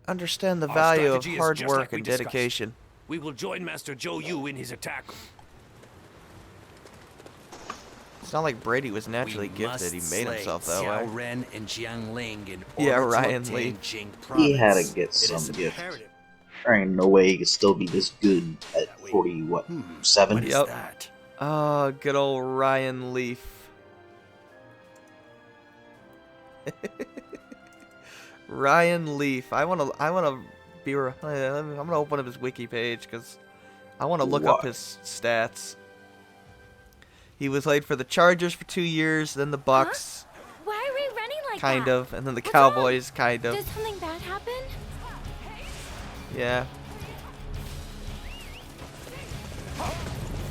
understand the
Our
value of
strategy is
hard
just
work
like we
and
discussed.
dedication.
We will join Master Zhou Yu in his attack.
It's not like Brady was naturally
We
gifted. He
must
made
slay
himself that
Xiao
way.
Ren and Jiang Ling in
Yeah,
order to
Ryan
obtain
Lee.
Jing
He had to
province.
get
It
some
is
gift.
imperative.
There ain't no way he could still be this good at 40, what, 7?
What is
Yep.
that?
Oh, good old Ryan Leaf. Ryan Leaf. I wanna be. I'm gonna open up his wiki page because I want to look up
What?
his stats. He was played for the Chargers for 2 years, then the Bucks,
Why are we running like
kind
that?
of, and then the
What's
Cowboys, kind of.
Did something bad happen?
Yeah.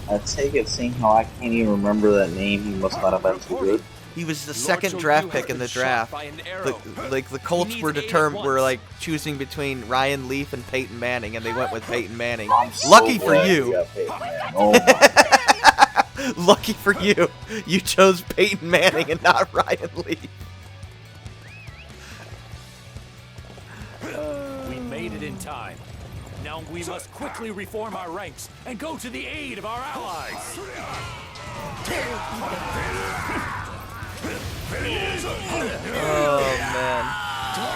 I take it, seeing how I can't even remember that name, he must not have been too good.
He was the
Lord
second
Zhou
draft
Yu
pick
has
in the
been shot
draft.
by an arrow.
Like the Colts
He
were
needs aid at
determined, were
once.
like choosing between Ryan Leaf and Peyton Manning, and they went with Peyton Manning.
I'm so
Lucky for
glad
you.
we got Peyton Manning. Oh my.
Lucky for you. You chose Peyton Manning and not Ryan Leaf.
We made it in time. Now we must quickly reform our ranks and go to the aid of our allies.
Oh man.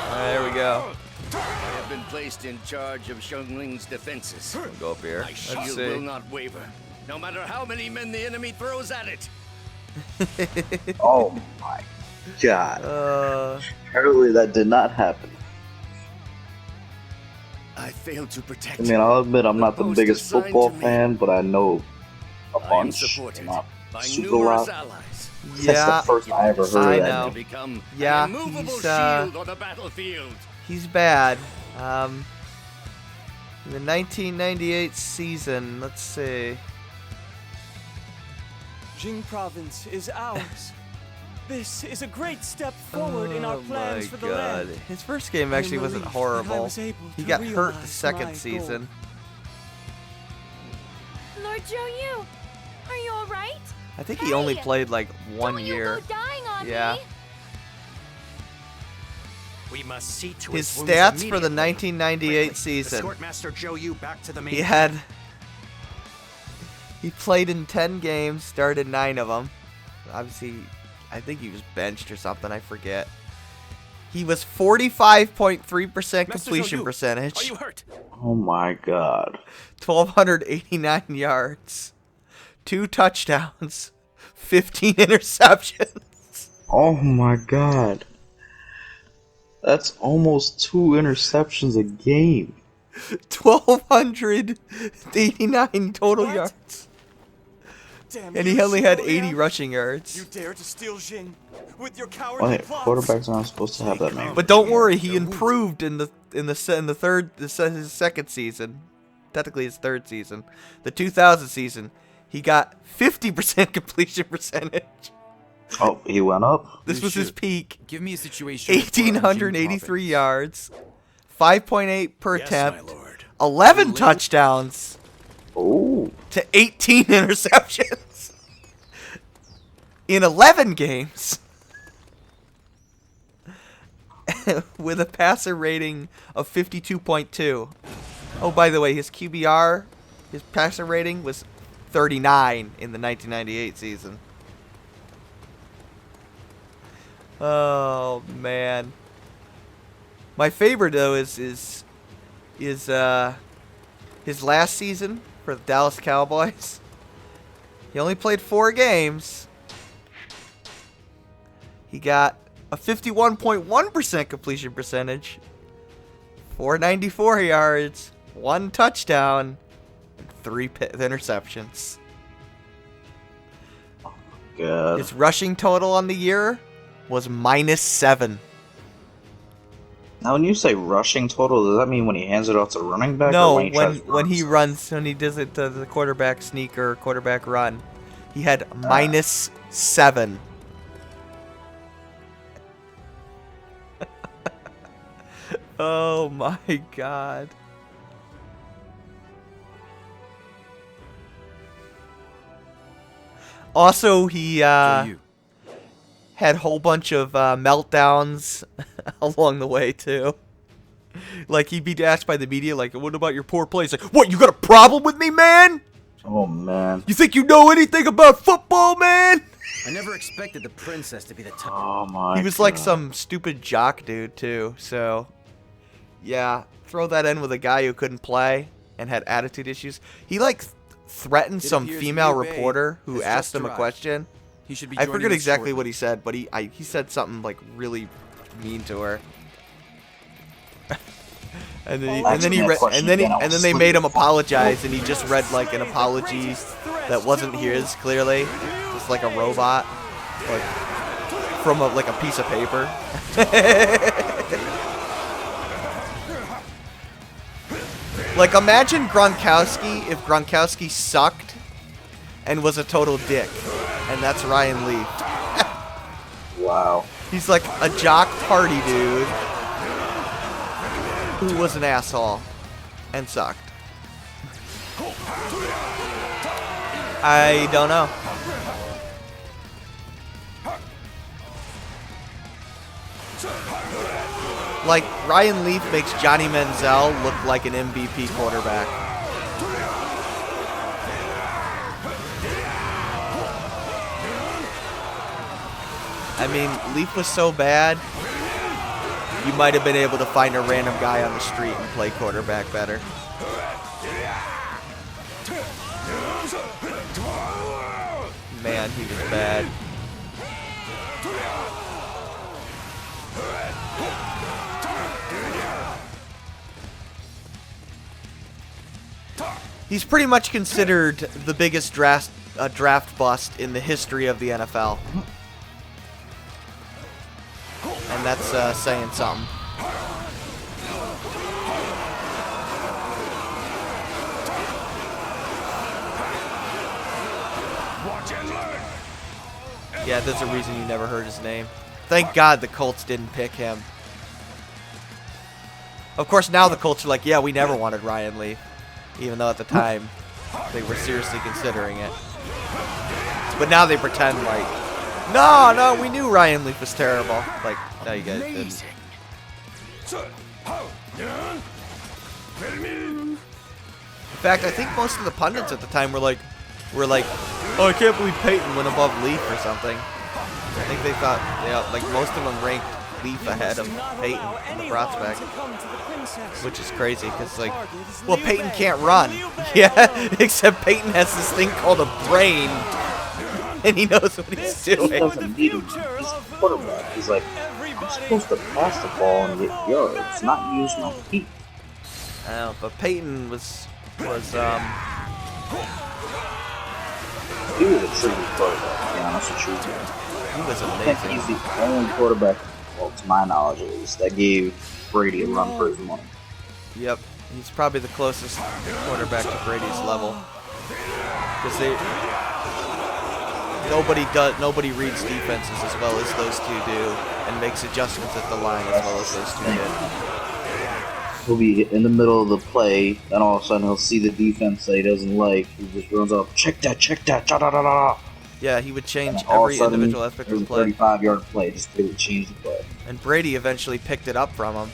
Alright, there we go.
I have been placed in charge of Xiangling's defenses.
We'll go up here.
My
Let's
shield
see.
will not waver, no matter how many men the enemy throws at it.
Oh my god. Apparently that did not happen.
I failed to protect.
I mean, I'll admit I'm not the
post
biggest
assigned
football
to me.
fan, but I know a
I am
bunch.
supported
Not
by
super
numerous
lot.
allies.
That's the first I ever heard
I
of that.
know.
To become
Yeah,
an immovable
he's,
shield on the battlefield.
He's bad. In the 1998 season, let's see.
Jing Province is ours. This is a great step forward in our plans for the land.
His first game actually wasn't horrible. He got hurt the second season.
Lord Zhou Yu, are you all right?
I think he only played like 1
Don't
year.
You go dying on
Yeah.
me.
We must see to
His
wounds
stats for the
immediately.
1998 season.
Escort Master Zhou Yu back to the main.
He played in 10 games, started 9 of them. Obviously, I think he was benched or something. I forget. He was 45.3% completion percentage.
Are you hurt?
Oh my god.
1,289 yards, 2 touchdowns, 15 interceptions.
Oh my god. That's almost 2 interceptions a game.
1,289 total yards.
Damn
And
you,
he only had
Xiao
80
Liang.
rushing yards.
You dare to steal Jing with your cowardly
Wait,
plots.
quarterbacks aren't supposed to have that many.
But don't worry, he improved in the his second season. Technically his third season. The 2000 season, he got 50% completion percentage.
Oh, he went up?
This was his peak.
Give me a situation.
1,883 yards, 5.8 per
Yes,
attempt,
my lord.
11 touchdowns,
Ooh.
to 18 interceptions in 11 games. With a passer rating of 52.2. Oh, by the way, his QBR, his passer rating was 39 in the 1998 season. Oh man. My favorite though is his last season for the Dallas Cowboys. He only played 4 games. He got a 51.1% completion percentage, 494 yards, 1 touchdown, and 3 interceptions.
God.
His rushing total on the year was -7.
Now, when you say rushing total, does that mean when he hands it off to running back?
No,
or when he
when he does it to the quarterback sneak or quarterback run, he had -7. Oh my god. Also, he had a whole bunch of meltdowns along the way too. Like he'd be asked by the media, like, "What about your poor play?" He's like, "What? You got a problem with me, man?
Oh man.
You think you know anything about football, man?"
I never expected the princess to be the top.
Oh my.
He was like some stupid jock dude too. So, yeah, throw that in with a guy who couldn't play and had attitude issues. He like threatened
It
some
appears
female
Liu Bei
reporter who
has
asked
just
him a
arrived.
question.
He should be
I
joining
forget
us
exactly
shortly.
what he said, but he said something like really mean to her. And then they made him apologize, and he just read like an apology that wasn't his, clearly, just like a robot, like from like a piece of paper. Like imagine Gronkowski if Gronkowski sucked and was a total dick, and that's Ryan Leaf.
Wow.
He's like a jock party dude who was an asshole and sucked. I don't know. Like, Ryan Leaf makes Johnny Manziel look like an MVP quarterback. I mean, Leaf was so bad, you might have been able to find a random guy on the street and play quarterback better. Man, he was bad. He's pretty much considered the biggest draft bust in the history of the NFL. And that's saying something. Yeah, there's a reason you never heard his name. Thank God the Colts didn't pick him. Of course, now the Colts are like, yeah, we never wanted Ryan Leaf. Even though at the time, they were seriously considering it. But now they pretend like, no, we knew Ryan Leaf was terrible. Like, no, you guys didn't. In fact, I think most of the pundits at the time were like, oh, I can't believe Peyton went above Leaf or something. I think they thought, like most of them ranked Leaf ahead of Peyton in the prospect, which is crazy because, like, well, Peyton can't run. Yeah, except Peyton has this thing called a brain, and he knows what he's doing.
He doesn't need him. He's a quarterback. He's like, I'm supposed to pass the ball and get yards, not use my feet.
I know, but Peyton was
He was a true quarterback, to be honest with you.
He was amazing.
I think he's the only quarterback, well, to my knowledge at least, that gave Brady a run for his money.
Yep, he's probably the closest quarterback to Brady's level. Because nobody reads defenses as well as those two do, and makes adjustments at the line as well as those two did.
He'll be in the middle of the play, then all of a sudden he'll see the defense that he doesn't like. He just runs up, check that, da-da-da-da.
Yeah, he would change every individual aspect of the play.
35-yard play, just to change the play.
And Brady eventually picked it up from him.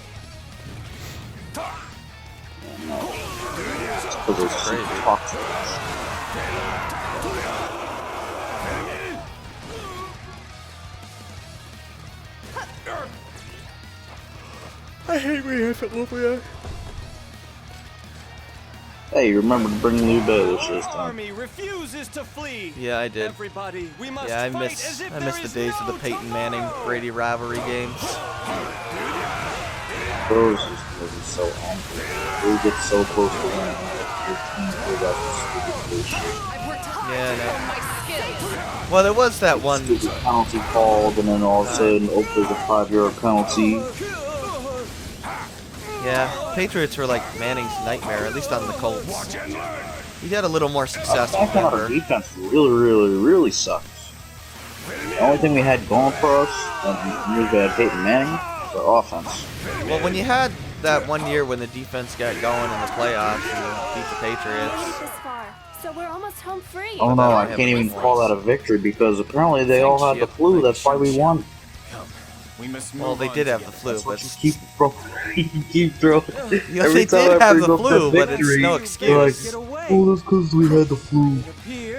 I hate when you have to look at that.
Hey, remember to bring Lu Meng this time.
Army refuses to flee.
Yeah, I did.
Everybody, we must
I
fight
miss
as if
the
there is
days of the
no
Peyton Manning Brady rivalry games.
Those was so angry. We get so close to winning. Your team pulled out this stupid shit.
Yeah, no. Well, there was that one
stupid penalty called, and then all of a sudden, oh, there's a 5-yard penalty.
Yeah, Patriots were like Manning's nightmare, at least on the Colts. He had a little more success with Denver.
Our defense really sucks. The only thing we had going for us, and we had Peyton Manning, was our offense.
Well, when you had that one year when the defense got going in the playoffs and beat the Patriots.
So we're almost home free.
Oh no, I can't even call that a victory because apparently they all had the flu. That's why we won.
Well, they did have the flu, but
you keep throwing.
Yes, they did have the flu, but it's no excuse.
Like, oh, that's because we had the flu.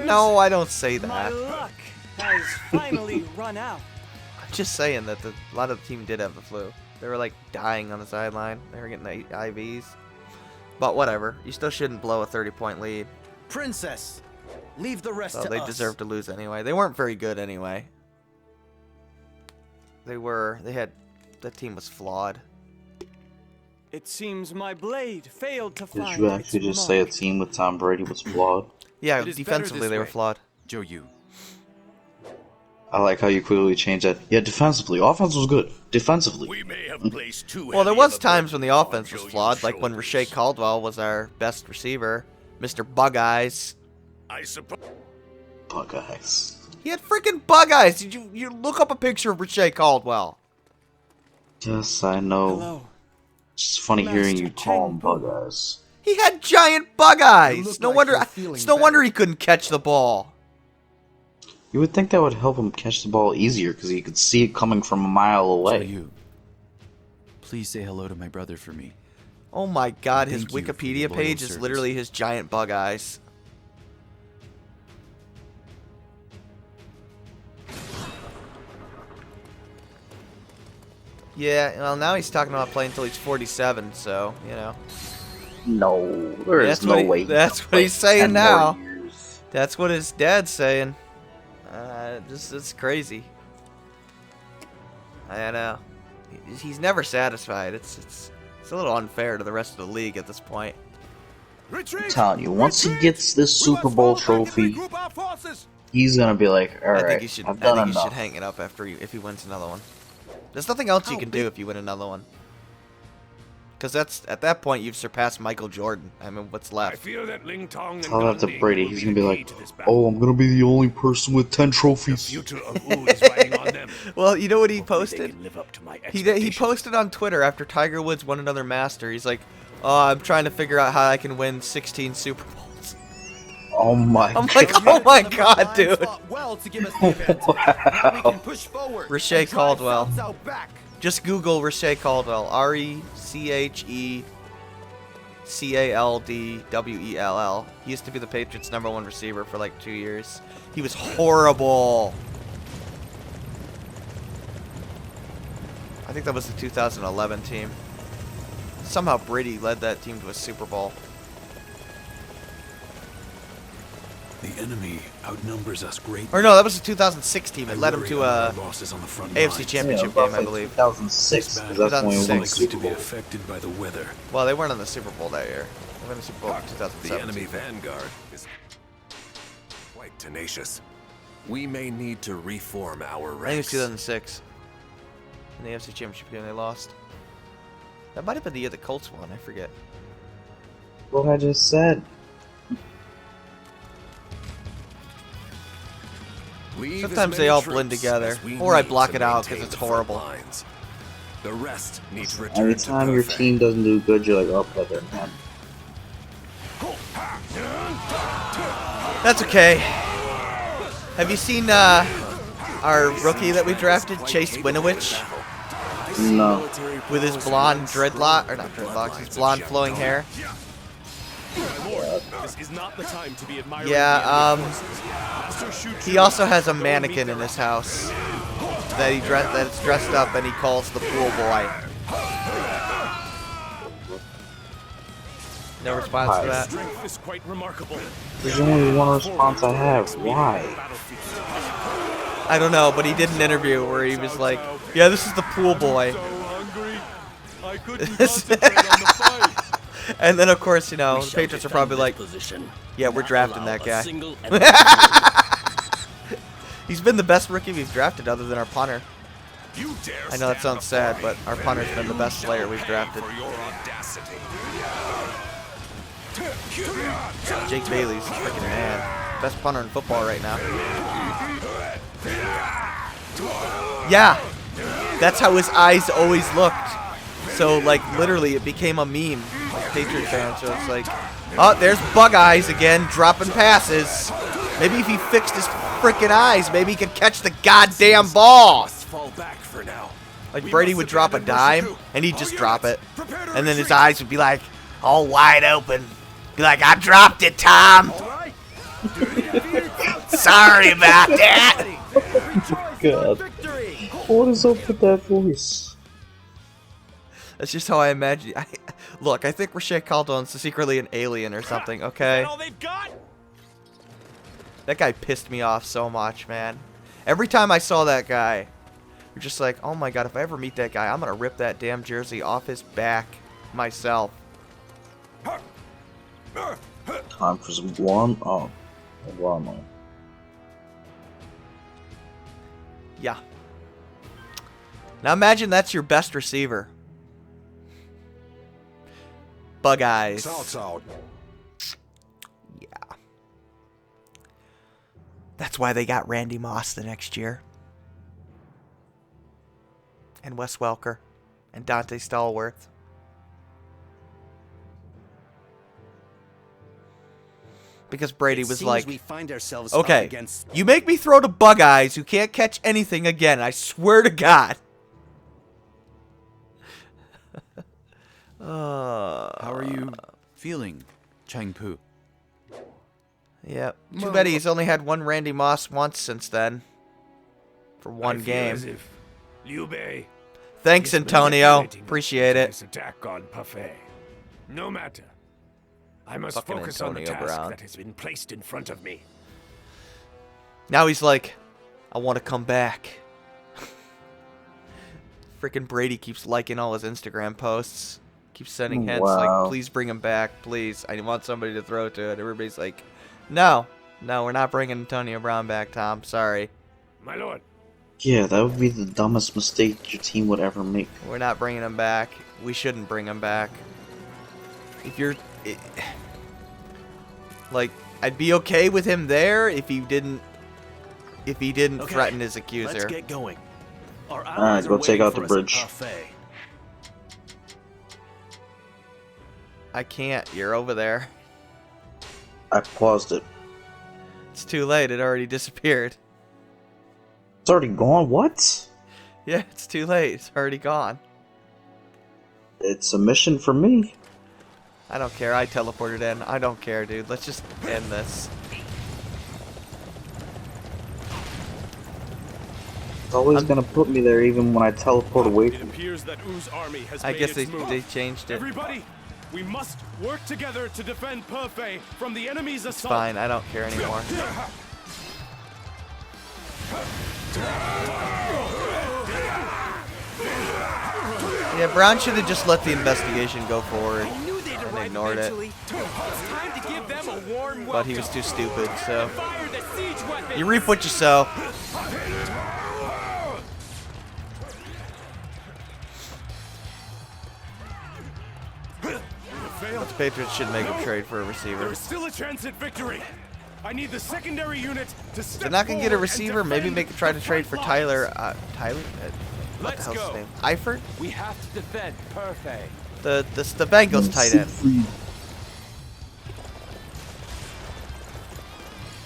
No, I don't say that.
My luck has finally run out.
I'm just saying that a lot of the team did have the flu. They were like dying on the sideline. They were getting the IVs. But whatever. You still shouldn't blow a 30-point lead.
Princess, leave the rest to us.
They deserved to lose anyway. They weren't very good anyway. That team was flawed.
It seems my blade failed to find.
Did you actually just say a team with Tom Brady was flawed?
Yeah, defensively they were flawed.
Joe, you.
I like how you clearly changed that. Yeah, defensively. Offense was good. Defensively.
We may have placed too
well, there was times when the offense was flawed, like when Rashay Caldwell was our best receiver. Mr. Bug Eyes.
I suppose.
Bug Eyes.
He had freaking bug eyes. Did you look up a picture of Rashay Caldwell?
Yes, I know.
Hello.
It's funny hearing you call him bug eyes.
He had giant bug eyes. No wonder. It's no wonder he couldn't catch the ball.
You would think that would help him catch the ball easier because he could see it coming from a mile away.
So you, please say hello to my brother for me.
Oh my God! His Wikipedia page is literally his giant bug eyes. Yeah, well, now he's talking about playing until he's 47, so, you know.
No, there is no way.
That's what he's saying now. That's what his dad's saying. It's crazy. I know. He's never satisfied. It's a little unfair to the rest of the league at this point.
I'm telling you, once he gets this Super Bowl trophy, he's gonna be like, all right, I've done enough.
He should hang it up after if he wins another one. There's nothing else you can do if you win another one. Because at that point you've surpassed Michael Jordan. I mean, what's left?
I feel that Ling Tong and
Tell that to
Gan Ning
Brady.
will
He's
be
gonna be
the
like,
key to this battle.
oh, I'm gonna be the only person with 10 trophies.
The future of Wu is riding on them.
Well, you know what he
Hopefully they
posted?
can live up to my
He
expectations.
posted on Twitter after Tiger Woods won another Master. He's like, oh, I'm trying to figure out how I can win 16 Super Bowls.
Oh my
I'm like, oh my god, dude.
Well to give us the advantage. Now we can push forward.
Rashay
and drive
Caldwell.
South South back.
Just Google Rashay Caldwell. ReCheCaldwell. He used to be the Patriots' #1 receiver for like 2 years. He was horrible. I think that was the 2011 team. Somehow Brady led that team to a Super Bowl.
The enemy outnumbers us greatly.
Or no, that was the 2006 team. It led him to a
losses on the front
AFC
lines.
Championship game, I believe.
2006, because that's when we won the
2006.
Super
To be
Bowl.
affected by the weather.
Well, they weren't on the Super Bowl that year. They won the Super Bowl in
The
2007.
enemy vanguard is quite tenacious. We may need to reform our
I think it was
ranks.
2006. In the AFC Championship game, they lost. That might have been the year the Colts won. I forget.
What I just said.
Leave as
Sometimes
many
they all
troops
blend together,
as we
or I
need
block
to
it out
maintain
because it's
the front
horrible.
lines. The rest need to return
Every
to
time your
perfect.
team doesn't do good, you're like, oh, brother, man.
That's okay. Have you seen our rookie that we drafted, Chase Winovich?
No.
With his blonde dreadlock, or not dreadlocks, his blonde flowing hair.
This is not the time to be admiring
Yeah, he also has a mannequin in his house that's dressed up and he calls the pool boy. No response to that.
Strength is quite remarkable.
There's only one response I have. Why?
I don't know, but he did an interview where he was like, yeah, this is the pool boy.
I couldn't concentrate on the fight.
And then, of course, you know, the Patriots are probably like, yeah, we're drafting that guy. He's been the best rookie we've drafted other than our punter. I know that sounds sad, but our punter's been the best player we've drafted. Jake Bailey's a freaking man. Best punter in football right now. Yeah, that's how his eyes always looked. So, like, literally, it became a meme. Patriot fans, so it's like, oh, there's Bug Eyes again, dropping passes. Maybe if he fixed his freaking eyes, maybe he could catch the goddamn ball. Like Brady would drop a dime, and he'd just drop it, and then his eyes would be like, all wide open. Be like, I dropped it, Tom. Sorry about that.
God. What is up with that voice?
That's just how I imagine. Look, I think Rashay Caldwell's secretly an alien or something, okay?
All they've got?
That guy pissed me off so much, man. Every time I saw that guy, you're just like, oh my god, if I ever meet that guy, I'm going to rip that damn jersey off his back myself.
Time for some warm up. Warm up.
Yeah. Now imagine that's your best receiver. Bug Eyes. Yeah. That's why they got Randy Moss the next year. And Wes Welker. And Dante Stallworth. Because Brady was like,
we find ourselves
okay,
up against...
you make me throw to Bug Eyes who can't catch anything again. I swear to God.
How are you feeling, Changpu?
Yep. Too bad he's only had one Randy Moss once since then. For one
I feel
game.
as if Liu Bei
Thanks, Antonio. Appreciate it.
This attack on Parfait. No matter. I must
Fucking
focus on the
Antonio
task
Brown.
that has been placed in front of me.
Now he's like, I want to come back. Freaking Brady keeps liking all his Instagram posts. Keeps sending hints like, please bring him back, please. I want somebody to throw to it. Everybody's like, no, we're not bringing Antonio Brown back, Tom. Sorry.
My lord.
Yeah, that would be the dumbest mistake your team would ever make.
We're not bringing him back. We shouldn't bring him back. If you're... like, I'd be okay with him there if he didn't threaten his accuser.
Let's get going.
Alright, go take out the bridge.
I can't. You're over there.
I paused it.
It's too late. It already disappeared.
It's already gone? What?
Yeah, it's too late. It's already gone.
It's a mission for me.
I don't care. I teleported in. I don't care, dude. Let's just end this.
It's always gonna put me there even when I teleport away from it.
Appears that U's army has
I
made
guess
its move.
they changed it.
Everybody, we must work together to defend Parfait from the enemy's
It's
assault.
fine. I don't care anymore. Yeah, Brown should have just let the investigation go forward and ignored it. But he was too stupid, so... You reap what you sow. The Patriots should make a trade for a receiver.
There is still a chance at victory. I need the secondary unit to step
They're not gonna get a
forward
receiver.
and
Maybe
defend
try to
the
trade for
front
Tyler.
lines.
Tyler. What the hell's his name? Eifert?
We have to defend Parfait.
The Bengals tight end.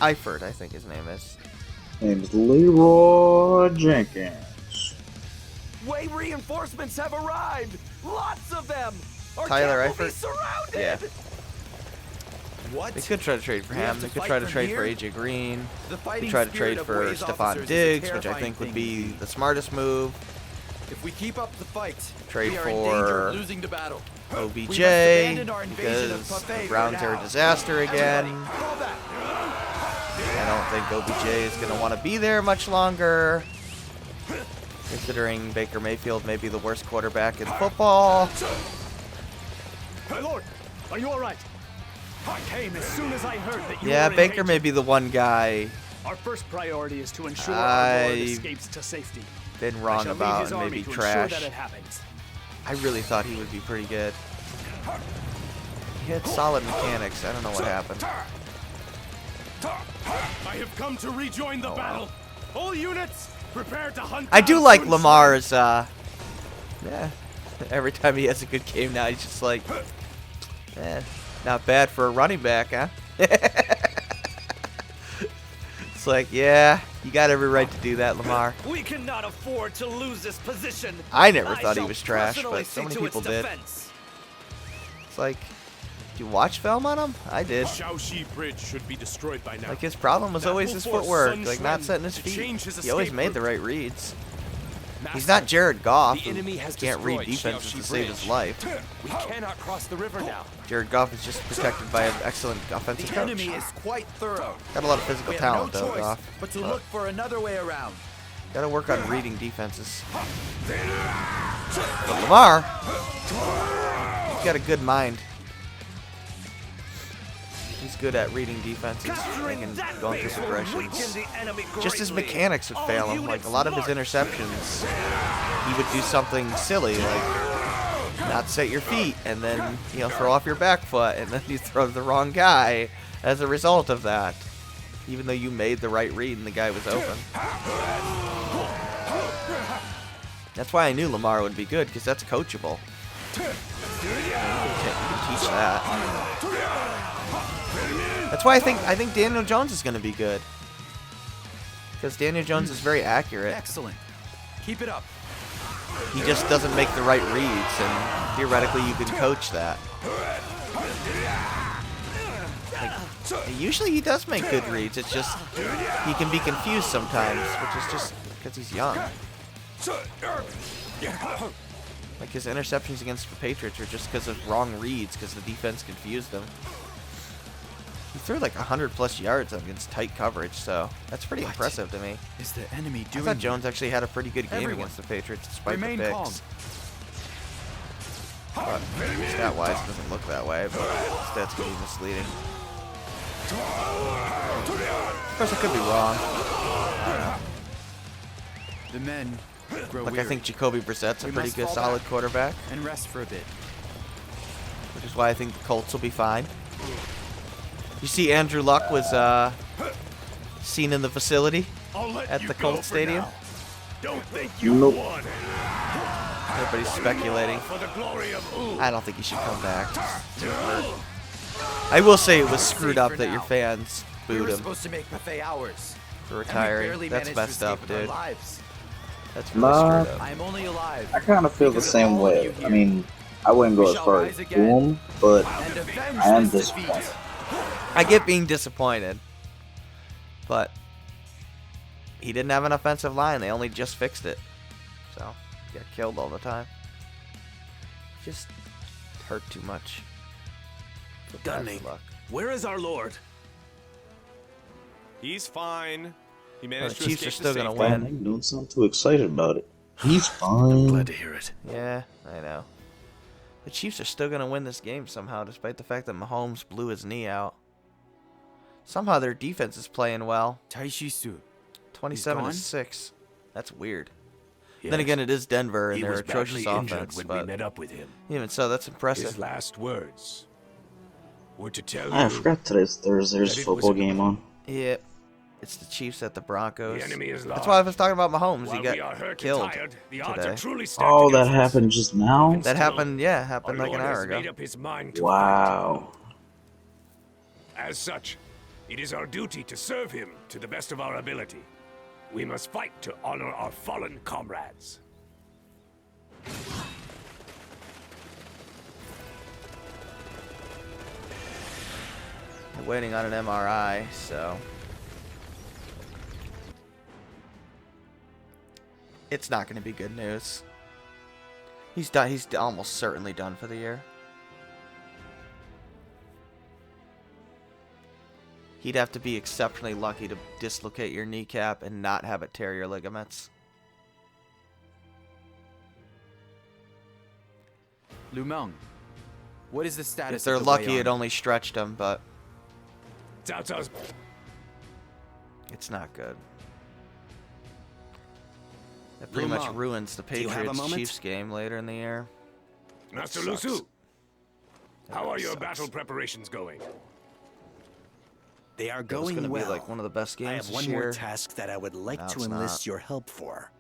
Eifert, I think his name is.
Name's Leroy Jenkins.
Way reinforcements have arrived. Lots of them. Our
Tyler
camp will be
Eifert?
surrounded.
Yeah.
What?
They could try to trade for
We have
him.
to
They could
fight
try to
from
trade for
here?
AJ Green.
The
They
fighting
try to
spirit
trade
of
for
Way's
Stephon
officers is a
Diggs, which I
terrifying
think would
thing
be
indeed.
the smartest move.
If we keep up the fight,
Trade
we are in danger
for
of losing the battle.
OBJ,
We must abandon our invasion of
because
Parfait
the
for
Browns are a
now.
disaster again.
Everybody, fall back.
I don't think OBJ is going to want to be there much longer. Considering Baker Mayfield may be the worst quarterback in football.
My lord, are you all right? I came as soon as I heard that you
Yeah,
were in
Baker
danger.
may be the one guy
Our first priority is to ensure our lord escapes to safety.
been
I
wrong
shall lead
about
his
and
army
maybe
to
trash.
ensure that it happens.
I really thought he would be pretty good. He had solid mechanics. I don't know what happened.
I have come to rejoin the battle. All units, prepare to hunt.
I do
down
like
Sun
Lamar's, yeah. Every time he has a good game now, he's just like, not bad for a running back, huh? It's like, yeah, you got every right to do that, Lamar.
We cannot afford to lose this position.
I never thought he
shall
was trash,
personally
but so
see
many
to its
people did.
defense.
It's like, did you watch film on him? I did.
Shaoxi Bridge should be destroyed by now.
Like, his problem was
That
always
will
his
force
footwork,
Sun
like not
Quan
setting his
to
feet.
change his
He always
escape
made the
route.
right reads. He's
Master,
not Jared Goff,
the
who
enemy has
can't read
destroyed
defenses to
Shaoxi
save his
Bridge.
life.
We cannot cross the river now.
Jared Goff is just protected by an excellent offensive
The
coach.
enemy is quite thorough.
Got a lot of physical
We have
talent,
no
though,
choice
Goff.
but to look for another way around.
Gotta work on reading defenses. But Lamar, he's got a good mind. He's good at reading defenses and going through progressions. Just his mechanics would fail him. Like, a lot of his interceptions, he would do something silly, like not set your feet, and then, you know, throw off your back foot, and then you throw the wrong guy as a result of that. Even though you made the right read and the guy was open. That's why I knew Lamar would be good, because that's coachable. You can teach that. That's why I think Daniel Jones is going to be good. Because Daniel Jones is very accurate.
Excellent. Keep it up.
He just doesn't make the right reads, and theoretically you can coach that. Like, usually he does make good reads, it's just he can be confused sometimes, which is just because he's young. Like his interceptions against the Patriots are just because of wrong reads, because the defense confused him. He threw like 100+ yards against tight coverage, so that's pretty impressive to me.
Is the enemy doing?
I thought Jones actually had a pretty good game against the Patriots, despite the picks. But stat-wise, it doesn't look that way, but stats could be misleading. Of course, I could be wrong. I don't know.
The men grow
Like,
weary.
I think Jacoby Brissett's a
We
pretty
must
good,
fall
solid
back
quarterback,
and rest for a bit.
which is why I think the Colts will be fine. You see, Andrew Luck was seen in the facility at the Colts Stadium.
Don't think you won.
Everybody's speculating.
For the glory of Ooh.
I don't think he should come back. I will say it was screwed up that your fans
We
booed
were
him
supposed to make buffet hours.
for
and we
retiring.
barely
That's
managed
messed
to
up,
escape with our
dude.
lives.
That's really
Nah.
screwed up.
I'm only alive.
I kind of feel the
because of
same
all of
way.
you
I
here.
mean, I wouldn't go
We
as
shall
far
rise
as
again
boom, but
and avenge
I am
this defeat.
disappointed.
I get being disappointed, but he didn't have an offensive line. They only just fixed it, so he got killed all the time. Just hurt too much.
Gunning. Where is our lord?
He's fine. He
The
managed to
Chiefs are
escape
still
to
gonna
safety.
win.
Don't sound too excited about it. He's fine.
Glad to hear it.
Yeah, I know. The Chiefs are still gonna win this game somehow, despite the fact that Mahomes blew his knee out. Somehow their defense is playing well.
Taishisu.
27-6. That's weird.
Yes.
Then again, it is Denver, and
He
they're
was
atrocious
badly injured
offense.
when
But
we met up with him.
even so, that's impressive.
His last words were to tell
I
you
forgot today's Thursday's
that it
football
was-
game on.
Yeah, it's the Chiefs at the Broncos.
The enemy is
That's
lost.
why I was talking about Mahomes.
While
He
we are
got
hurt and
killed
tired, the odds
today.
are truly stacked
Oh, that
against us.
happened just now?
That happened, yeah, happened
Our
like an
Lord
hour
has
ago.
made up his mind to
Wow.
fight. As such, it is our duty to serve him to the best of our ability. We must fight to honor our fallen comrades.
They're waiting on an MRI, so it's not going to be good news. He's done. He's almost certainly done for the year. He'd have to be exceptionally lucky to dislocate your kneecap and not have it tear your ligaments.
Lu Meng, what is the status
If they're
of the
lucky,
Wei
it
army?
only stretched him, but
Cao Cao's
it's not good. That pretty
Lu
much
Meng,
ruins the
do you have a moment?
Patriots-Chiefs game later in the year.
Master
Sucks.
Lusu, how
That
are your
sucks.
battle preparations going?
They are
It was
going
gonna
well.
be like one of the best games
I have
this
one
year.
more task that I would like
No,
to
it's
enlist
not.
your help for.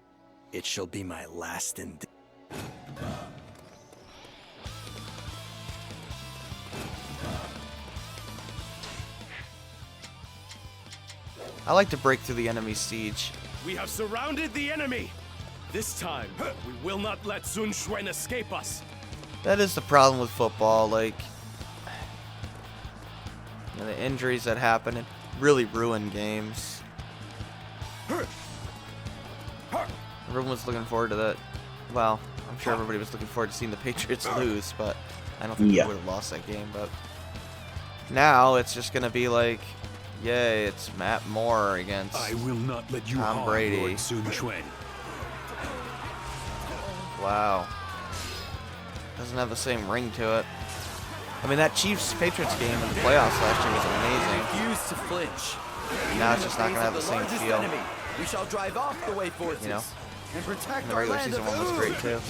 It shall be my last and
I like to break through the enemy's siege.
We have surrounded the enemy. This time, we will not let Sun Quan escape us.
That is the problem with football. Like, you know, the injuries that happen it really ruin games. Everyone was looking forward to that. Well, I'm sure everybody was looking forward to seeing the Patriots lose, but I don't think
Yeah.
they would have lost that game. But now it's just gonna be like, yay, it's Matt Moore against
I will not let you
Tom
harm
Brady.
Lord Sun Quan.
Wow. Doesn't have the same ring to it. I mean, that Chiefs-Patriots game in the playoffs last year was amazing.
Refuse to flinch.
Now it's just not gonna have the
Face
same
of largest
feel.
enemy. We shall drive off the Wei forces
You know?
and protect
And the
our
regular
land
season
of
one was
Ood.
great too.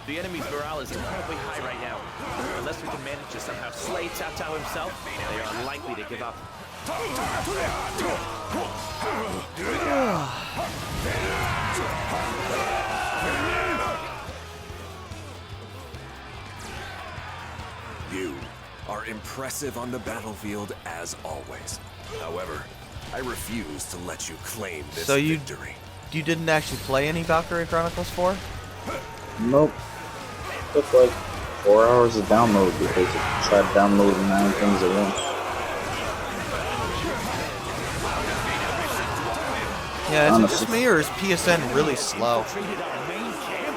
The enemy's morale is incredibly high right now. Unless we can manage to somehow slay Cao Cao himself, they are unlikely to give up.
You are impressive on the battlefield as always. However, I refuse to let you claim this
So you
victory.
didn't actually play any Valkyrie Chronicles 4?
Nope. Took like 4 hours to download because I tried downloading 9 things at once.
Yeah, Yeah, is it just me or is PSN really slow?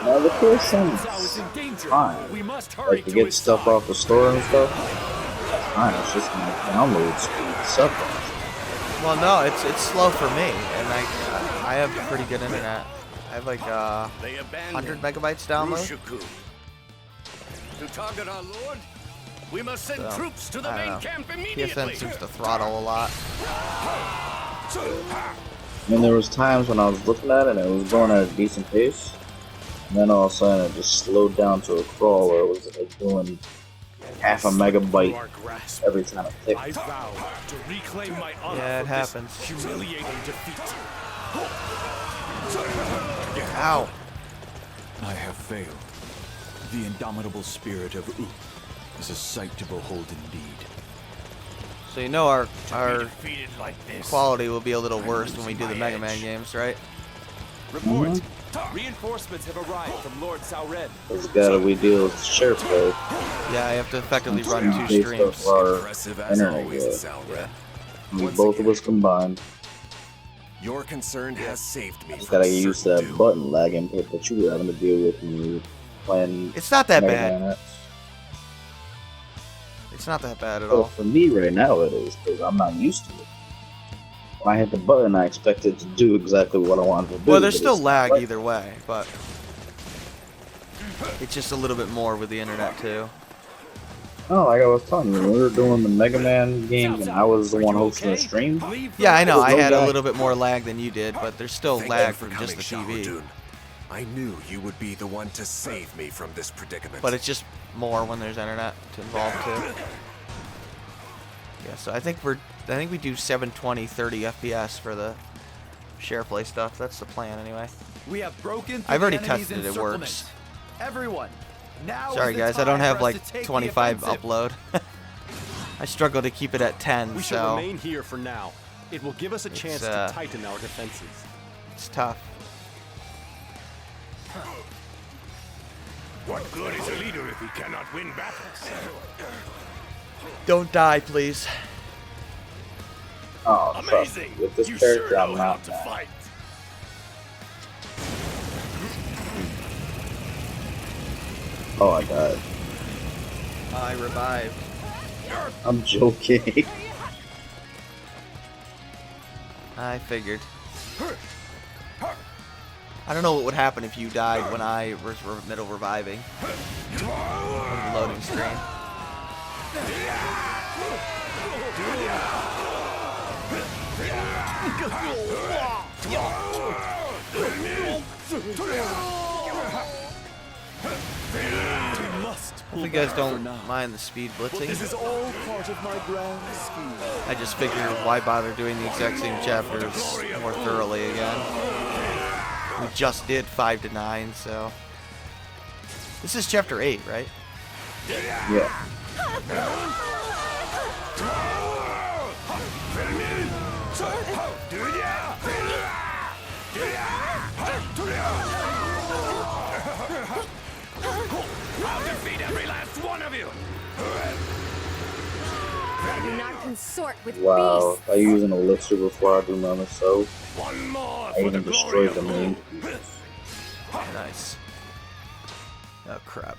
No, the PSN is fine. Like, to get stuff off the store and stuff, it's fine. It's just my download speed suffers.
Well, no, it's slow for me, and I have pretty good internet. I have like 100 megabytes download.
To target our lord, we must send
So,
troops to the
I don't
main
know.
camp immediately.
PSN seems to throttle a lot.
I mean, there was times when I was looking at it and it was going at a decent pace, and then all of a sudden it just slowed down to a crawl where it was like doing half a megabyte every time it ticked.
I vow to reclaim my honor
Yeah, it
from this
happens.
humiliating defeat.
Ow.
I have failed. The indomitable spirit of U is a sight to behold indeed.
So you know our
Defeated like this.
quality will be a little worse when we do the Mega Man games, right?
Report. Reinforcements have arrived from Lord Saured.
It's gotta we deal with share play.
Yeah, I have to effectively run 2
Based
streams.
off our internet good. We both of us combined.
Your concern has saved me
Just gotta get used to that button lag input that you were having to deal with when you were playing.
It's not that
Mega
bad.
Man X.
It's not that bad at
Well,
all.
for me right now it is, because I'm not used to it. When I hit the button, I expect it to do exactly what I wanted to do.
Well, there's
but
still
it's
lag
not.
either way, but it's just a little bit more with the internet too.
Oh, like I was telling you, when we were doing the Mega Man games and I was the one hosting the stream.
Yeah, I know. I
there's
had
no
a
guy-
little bit more lag than you did, but there's still lag from just the TV.
I knew you would be the one to save me from this predicament.
But it's just more when there's internet involved too. Yeah, so I think we do 720 30 FPS for the share play stuff. That's the plan anyway.
We have broken through
I've already
the enemy's
tested it. It
encirclement.
works.
Everyone, now
Sorry
is the
guys, I
time
don't have
for us
like
to take the
25
offensive.
upload. I struggle to keep it at 10,
We should
so
remain here for now. It will give us a chance
uh,
to tighten our defenses.
it's tough.
What good is a leader if he cannot win battles?
Don't die, please.
Oh,
Amazing!
with this
You
character,
sure
I'm
know how
not
to
mad.
fight.
Oh, I died.
I revived.
I'm joking.
I figured. I don't know what would happen if you died when I was middle reviving. On the loading screen. Hope you guys don't mind the speed blitzing.
This is all part of my grand scheme.
I just figured why bother doing the exact same chapters more thoroughly again. We just did 5 to 9, so this is chapter 8, right?
Yeah.
I'll defeat every last one of you!
I do not consort with
Wow.
beasts.
I use an elixir before I do none myself.
One more
I
for the
even
glory
destroyed
of
the main.
Nice. Oh crap.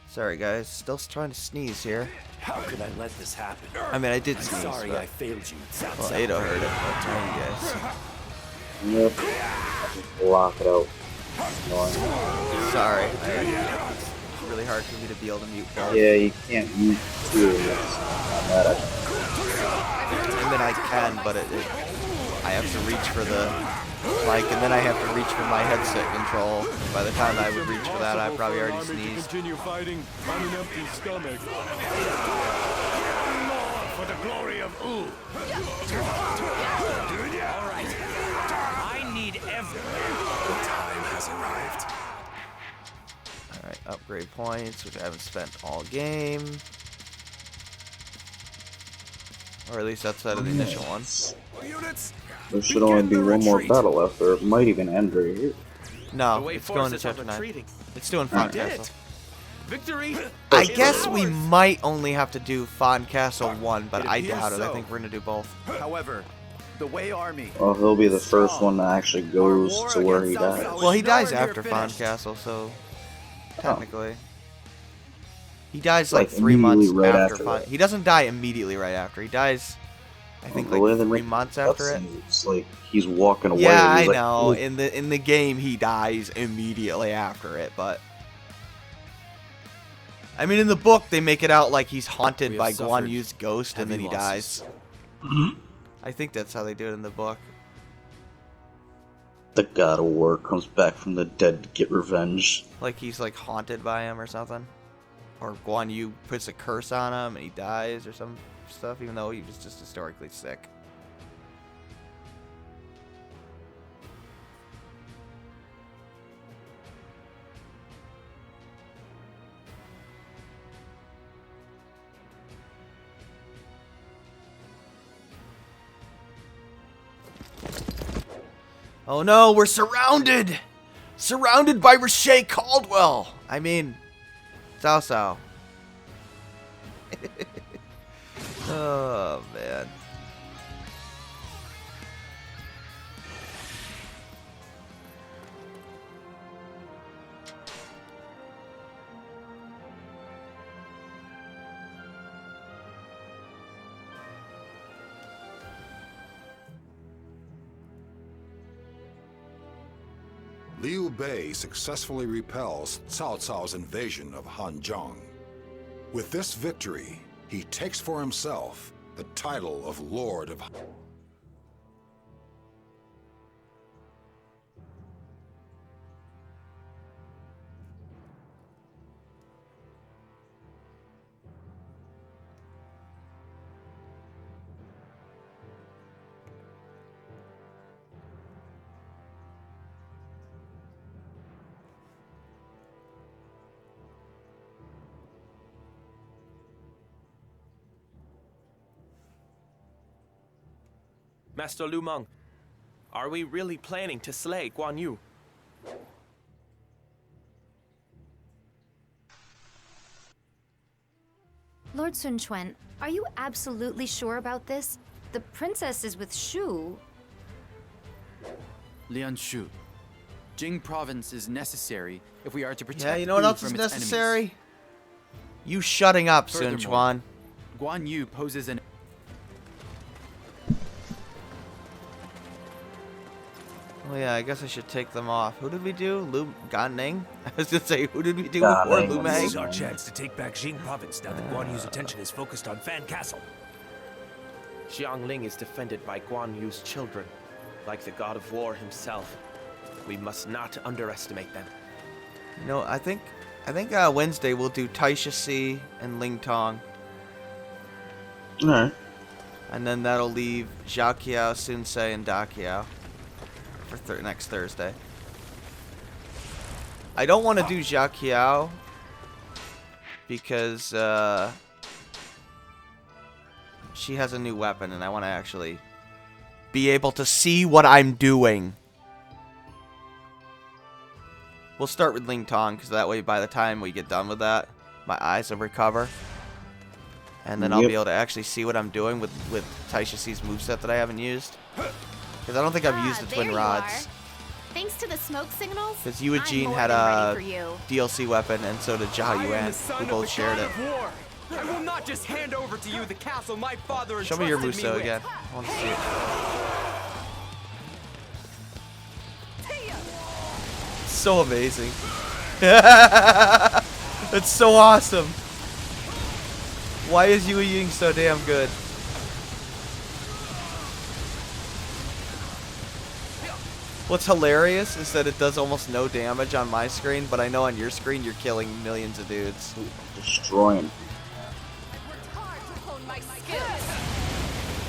Sorry guys, still trying to sneeze here.
How could I let this happen?
I mean, I did
I'm
sneeze,
sorry
but-
I failed you.
Well, Ado heard it, but not you guys.
Yep. I just block it out. Annoying.
Sorry. It's really hard for me to be able to mute both.
Yeah, you can't mute two. That's not that.
I mean, I can, but I have to reach for the mic, and then I have to reach for my headset control. And by the time I would reach for that, I probably already sneezed.
Continue fighting on an empty stomach.
For the glory of U.
All right. I need every.
The time has arrived.
Alright, upgrade points, which I haven't spent all game. Or at least outside of the initial one.
There should only be one more battle left, or it might even end right here.
No, it's going to chapter 9. It's doing Fawn Castle.
Victory.
I guess we might only have to do Fawn Castle 1, but I doubt it. I think we're gonna do both.
However, the Wei army.
Well, he'll be the first one that actually goes to where he dies.
Well, he dies after Fawn Castle, so technically. He dies like 3 months
right
after
after
Fawn.
that.
He doesn't die immediately right after. He dies, I think, like 3 months after it.
It's like he's walking away.
Yeah, I
He's like,
know.
"Ooh."
In the game, he dies immediately after it, but I mean, in the book, they make it out like he's haunted by Guan Yu's ghost, and then he dies. I think that's how they do it in the book.
The God of War comes back from the dead to get revenge.
Like he's like haunted by him or something, or Guan Yu puts a curse on him and he dies or some stuff, even though he was just historically sick. Oh no, we're surrounded! Surrounded by Rashay Caldwell! I mean, Cao Cao. Oh, man.
Liu Bei successfully repels Cao Cao's invasion of Hanzhong. With this victory, he takes for himself the title of Lord of
Master Lu Meng, are we really planning to slay Guan Yu?
Lord Sun Quan, are you absolutely sure about this? The princess is with Shu.
Lian Shu, Jing province is necessary if we are to protect.
Yeah, you know what else is necessary? You shutting up, Sun Quan.
Guan Yu poses an.
Oh yeah, I guess I should take them off. Who did we do? Lu Ning? I was gonna say, who did we do before Lu Meng?
This is our chance to take back Jing province now that Guan Yu's attention is focused on Fan Castle.
Xiangling is defended by Guan Yu's children, like the god of war himself. We must not underestimate them.
You know, I think Wednesday we'll do Taisha Si and Ling Tong.
Alright.
And then that'll leave Zhao Qiao, Sun Ce, and Da Qiao for next Thursday. I don't want to do Zhao Qiao because she has a new weapon and I want to actually be able to see what I'm doing. We'll start with Ling Tong because that way by the time we get done with that, my eyes will recover. And then I'll be able to actually see what I'm doing with Taisha C's moveset that I haven't used. Because I don't think I've used the Twin Rods.
Thanks to the smoke signals,
Because Yu Jin had a DLC weapon, and so did Zhao Yuan. We both shared it.
I will not just hand over to you the castle my father
Show me your
entrusted
Muso
with.
again. I want to see it. So amazing. It's so awesome. Why is Yu Ying so damn good? What's hilarious is that it does almost no damage on my screen, but I know on your screen you're killing millions of dudes.
Destroying.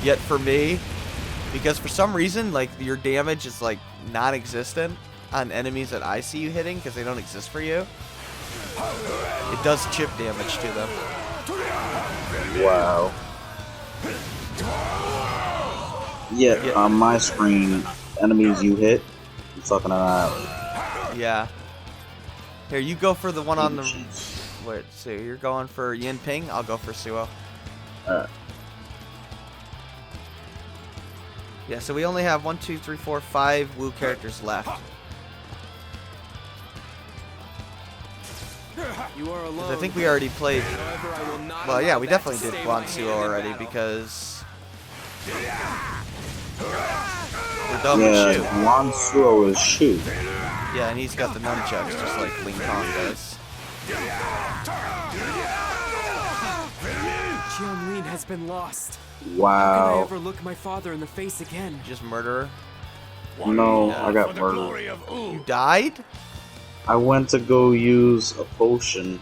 Yet for me, because for some reason, like, your damage is, like, non-existent on enemies that I see you hitting because they don't exist for you, it does chip damage to them.
Wow. Yet on my screen, enemies you hit, you fucking them out.
Yeah. Here, you go for the one on the... Wait, so you're going for Yin Ping? I'll go for Suo.
Alright.
Yeah, so we only have 1, 2, 3, 4, 5 Wu characters left.
You are alone.
'Cause I think we already played...
However, I will not
Well, yeah,
allow
we
that to
definitely did
stay
Guan
my
Suo
hand in
already
battle.
because... We're done
Yeah,
with Shu.
Guan Suo is Shu.
Yeah, and he's got the nunchucks just like Ling Kong does.
Jianlin has been lost. How can I
Wow.
ever look my father in the face again?
Just murderer.
No, I got murdered.
You died?
I went to go use a potion,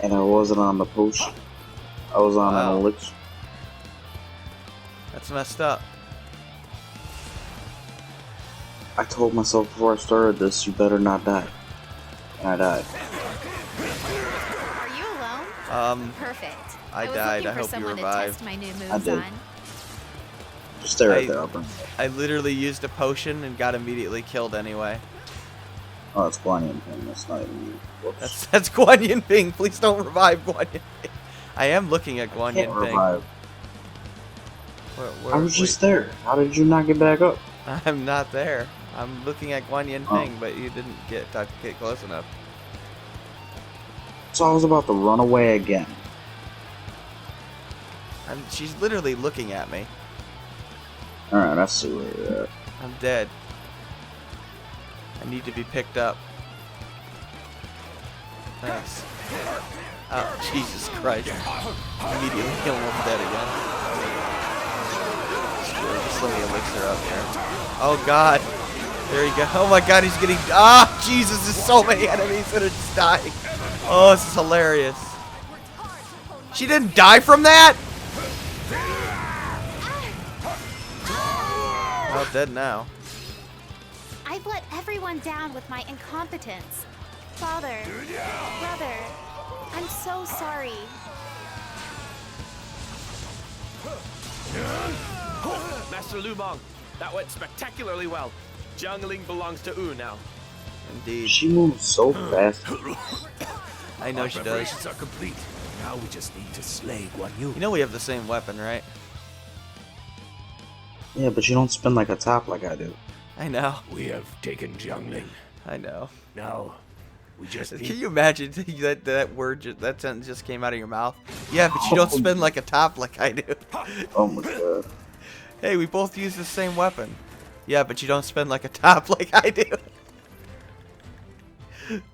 and I wasn't on the potion. I was on an elixir.
That's messed up.
I told myself before I started this, you better not die. And I died.
Are you alone?
Perfect.
I
was
died.
looking
I
for
hope you
someone to
revived.
test my new moves
I did.
on.
Just stay right there, I'll bring it.
I literally used a potion and got immediately killed anyway.
Oh, it's Guan Yin Ping, that's not even you. Whoops.
That's Guan Yin Ping. Please don't revive Guan Yin Ping. I am looking at Guan Yin
Can't
Ping.
revive.
Where,
I was just there. How did you not get back up?
I'm not there. I'm looking at Guan Yin Ping, but you didn't get close enough.
So I was about to run away again.
She's literally looking at me.
Alright, I see where you're at.
I'm dead. I need to be picked up. Thanks. Oh, Jesus Christ. Immediately kill him dead again. Just let me elixir up here. Oh God. There you go. Oh my God, he's getting... Ah, Jesus, there's so many enemies that are just dying. Oh, this is hilarious. She didn't die from that? Oh, dead now.
I've let everyone down with my incompetence. Father, brother, I'm so sorry.
Master Lu Meng, that went spectacularly well. Jiangling belongs to U now.
Indeed.
She moves so fast.
I know
Our
she does.
preparations are complete. Now we just need to slay Guan Yu.
You know we have the same weapon, right?
Yeah, but you don't spin like a top like I do.
I know.
We have taken Jiangling.
I know.
Now, we just
Can
need...
you imagine that word, that sentence just came out of your mouth? Yeah, but you don't spin like a top like I do.
Oh my God.
Hey, we both use the same weapon. Yeah, but you don't spin like a top like I do.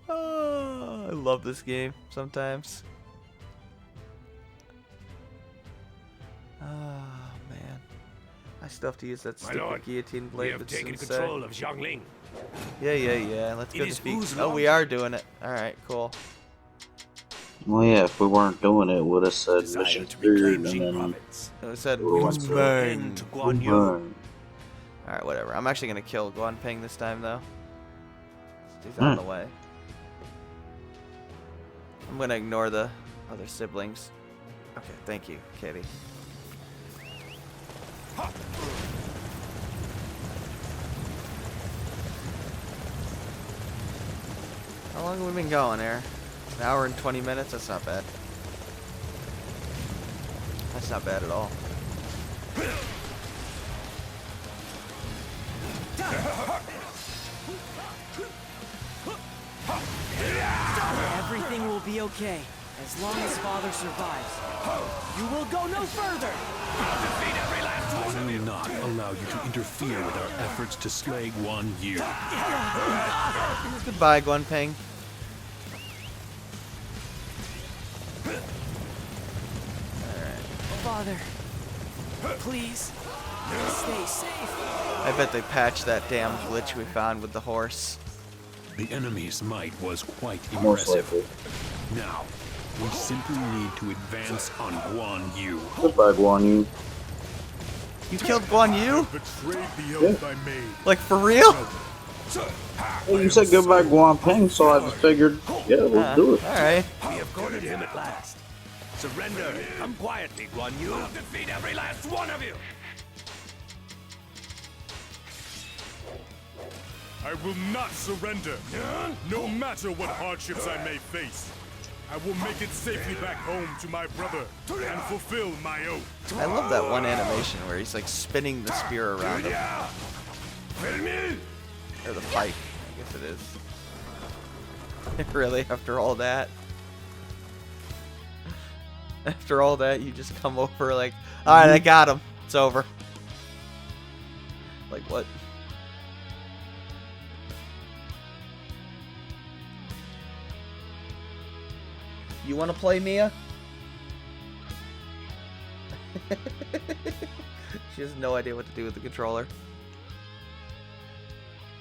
Oh, I love this game sometimes. Oh, man. I still have to use that
My
stupid
lord,
guillotine
we
blade
have
with
taken
Sensei.
control of Jiangling.
Yeah. Let's
It
go
is
defeat.
Wu's
Oh, we
launch.
are doing it. Alright, cool.
Well, yeah, if we weren't doing it, it would have said
Desire
mission
to
cleared,
reclaim
and
Jing
then
province.
It said
we went
Lu
to
Meng.
To Guan Yu.
burn.
Alright, whatever. I'm actually gonna kill Guan Ping this time, though. He's on the way. I'm gonna ignore the other siblings. Okay, thank you, Katie. How long have we been going here? An hour and 20 minutes? That's not bad. That's not bad at all.
Everything will be okay, as long as Father survives. You will go no further!
I will not allow you to interfere with our efforts to slay Guan Yu.
Goodbye, Guan Ping.
Father, please, stay safe.
I bet they patched that damn glitch we found with the horse.
The enemy's might was quite
Most
impressive.
likely.
Now, we simply need to advance on Guan Yu.
Goodbye, Guan Yu.
You killed Guan Yu?
Betrayed the
oath
I made.
Like, for real?
Well, you said goodbye, Guan Ping, so I just figured, yeah, let's do it.
Alright.
We have cornered him at last. Surrender. Come quietly, Guan Yu. I'll defeat every last one of you.
I will not surrender, no matter what hardships I may face. I will make it safely back home to my brother and fulfill my oath.
I love that one animation where he's like spinning the spear around him. Or the pike, I guess it is. Really, after all that? After all that, you just come over like, alright, I got him. It's over. Like, what? You want to play Mia? She has no idea what to do with the controller.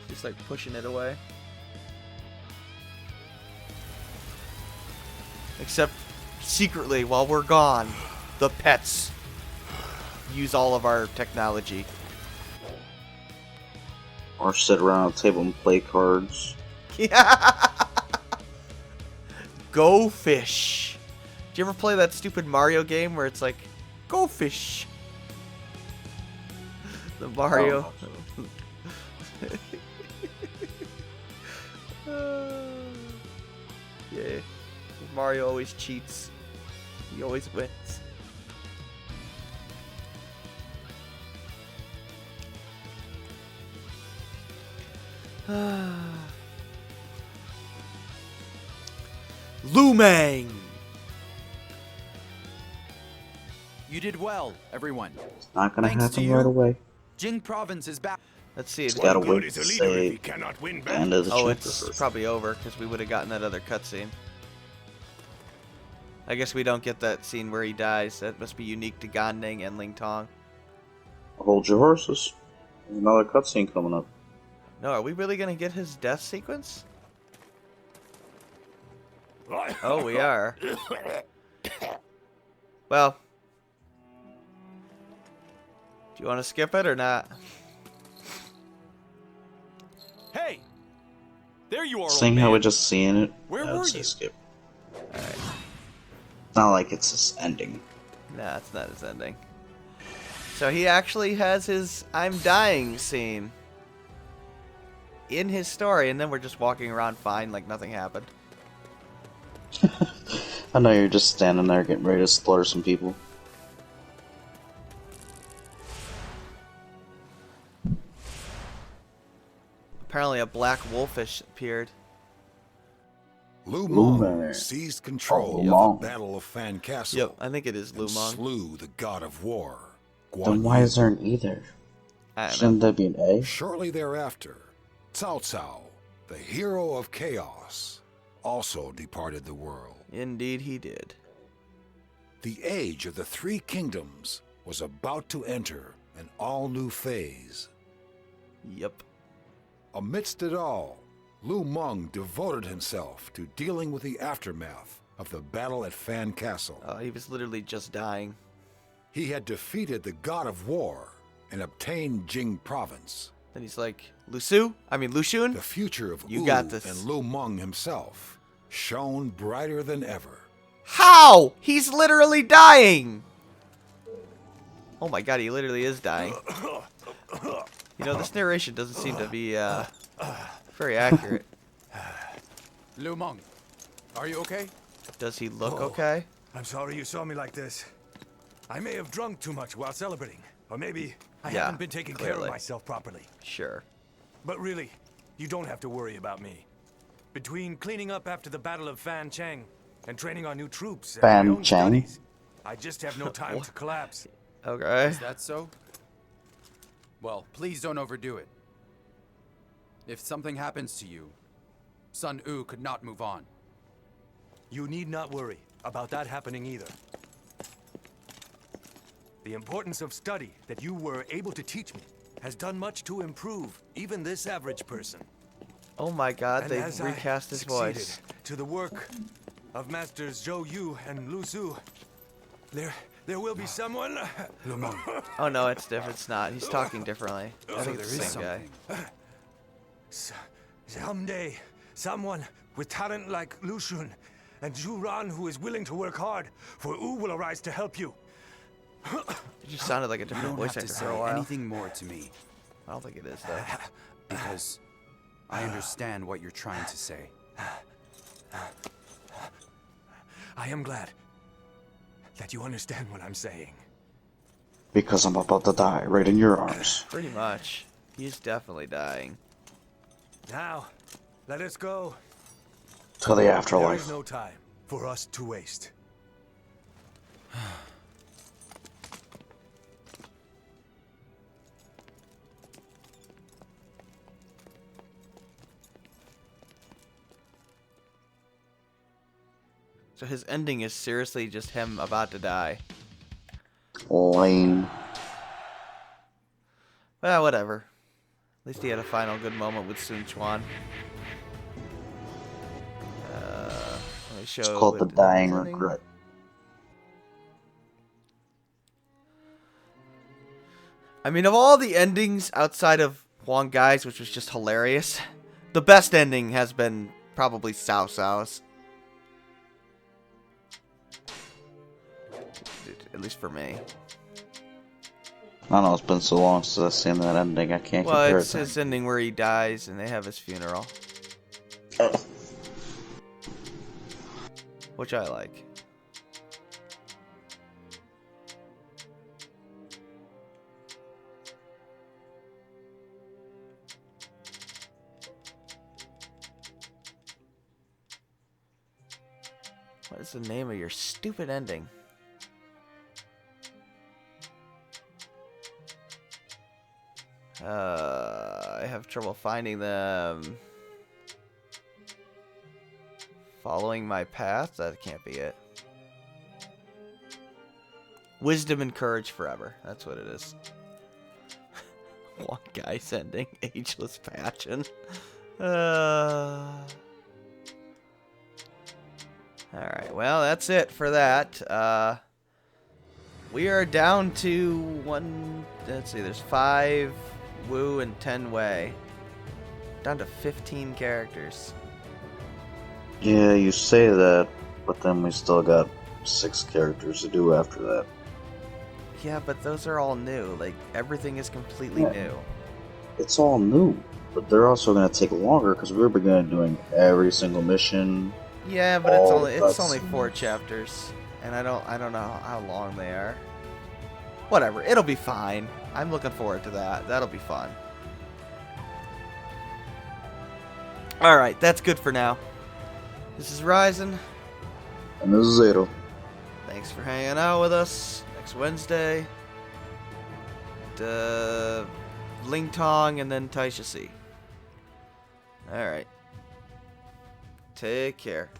She's like pushing it away. Except secretly, while we're gone, the pets use all of our technology.
Or sit around a table and play cards.
Yeah. Go fish. Do you ever play that stupid Mario game where it's like, go fish? The Mario. Yeah. Mario always cheats. He always wins. Lu Meng!
You did well, everyone.
Not gonna
Thanks to
happen
you,
right away.
Jing Province is back.
Let's see.
Just gotta wait to say the end of the
Oh,
chapter
it's
first.
probably over because we would have gotten that other cutscene. I guess we don't get that scene where he dies. That must be unique to Ganding and Ling Tong.
Hold your horses. There's another cutscene coming up.
No, are we really gonna get his death sequence? Oh, we are. Well, do you want to skip it or not?
Hey, there you are.
Seeing how we're just seeing it,
Where
I would
were
say
you?
skip.
Alright.
It's not like it's his ending.
Nah, it's not his ending. So he actually has his I'm dying scene in his story, and then we're just walking around fine like nothing happened.
I know you're just standing there getting ready to slaughter some people.
Apparently a black wolfish appeared.
Lu
Lu
Meng
Meng.
seized control
Oh,
of
Lu Meng.
the Battle of Fan Castle.
Yep, I think it is Lu
and
Meng.
slew the god of war,
Then why is there an E there?
I don't know.
Shouldn't that be an A?
Shortly thereafter, Cao Cao, the hero of chaos, also departed the world.
Indeed he did.
The age of the three kingdoms was about to enter an all-new phase.
Yep.
Amidst it all, Lu Meng devoted himself to dealing with the aftermath of the battle at Fan Castle.
He was literally just dying.
He had defeated the god of war and obtained Jing Province.
Then he's like, Lu Xun?
The future of
You
Wu
got this.
and Lu Meng himself shone brighter than ever.
How? He's literally dying! Oh my god, he literally is dying. You know, this narration doesn't seem to be very accurate.
Lu Meng, are you okay?
Does he look okay?
I'm sorry you saw me like this. I may have drunk too much while celebrating. Or maybe I
Yeah,
haven't been taking care
clearly.
of myself properly.
Sure.
But really, you don't have to worry about me. Between cleaning up after the Battle of Fan Chang and training our new troops and
Fan
my own
Chang?
studies, I just have no time to collapse.
Okay.
Is that so? Well, please don't overdo it. If something happens to you, Sun U could not move on.
You need not worry about that happening either. The importance of study that you were able to teach me has done much to improve even this average person.
Oh my god,
And
they
as I
recast his voice.
succeeded to the work of Masters Zhou Yu and Lu Su, there will be someone.
Lu Meng.
Oh no, it's different. It's not. He's talking differently. I think it's the same guy.
Someday, someone with talent like Lu Xun and Zhu Ran who is willing to work hard for Wu will arise to help you.
It just sounded like a
You
different
don't
voice
have to
actor
say
for a while.
anything more to me.
I don't think it is though.
Because I understand what you're trying to say.
I am glad that you understand what I'm saying.
Because I'm about to die right in your arms.
Pretty much. He's definitely dying.
Now, let us go.
To the
There
afterlife.
is no time for us to waste.
So his ending is seriously just him about to die.
Lame.
Well, whatever. At least he had a final good moment with Sun Quan. Let me show
It's called the
what
dying
ending.
regret.
I mean, of all the endings outside of Huang Gai's, which was just hilarious, the best ending has been probably Cao Cao's. At least for me.
I don't know, it's been so long since I've seen that ending, I can't
Well,
compare
it's
it.
his ending where he dies and they have his funeral. Which I like. What is the name of your stupid ending? I have trouble finding them. Following my path? That can't be it. Wisdom and courage forever. That's what it is. One guy sending ageless passion. Alright, well, that's it for that. We are down to one. Let's see, there's 5 Wu and 10 Wei. Down to 15 characters.
Yeah, you say that, but then we still got 6 characters to do after that.
Yeah, but those are all new. Like, everything is completely new.
It's all new, but they're also going to take longer because we're beginning doing every single mission.
Yeah, but it's only 4 chapters, and I don't know how long they are. Whatever, it'll be fine. I'm looking forward to that. That'll be fun. All right, that's good for now. This is Ryzen.
And this is Zero.
Thanks for hanging out with us. Next Wednesday, Ling Tong and then Taisha C. All right. Take care.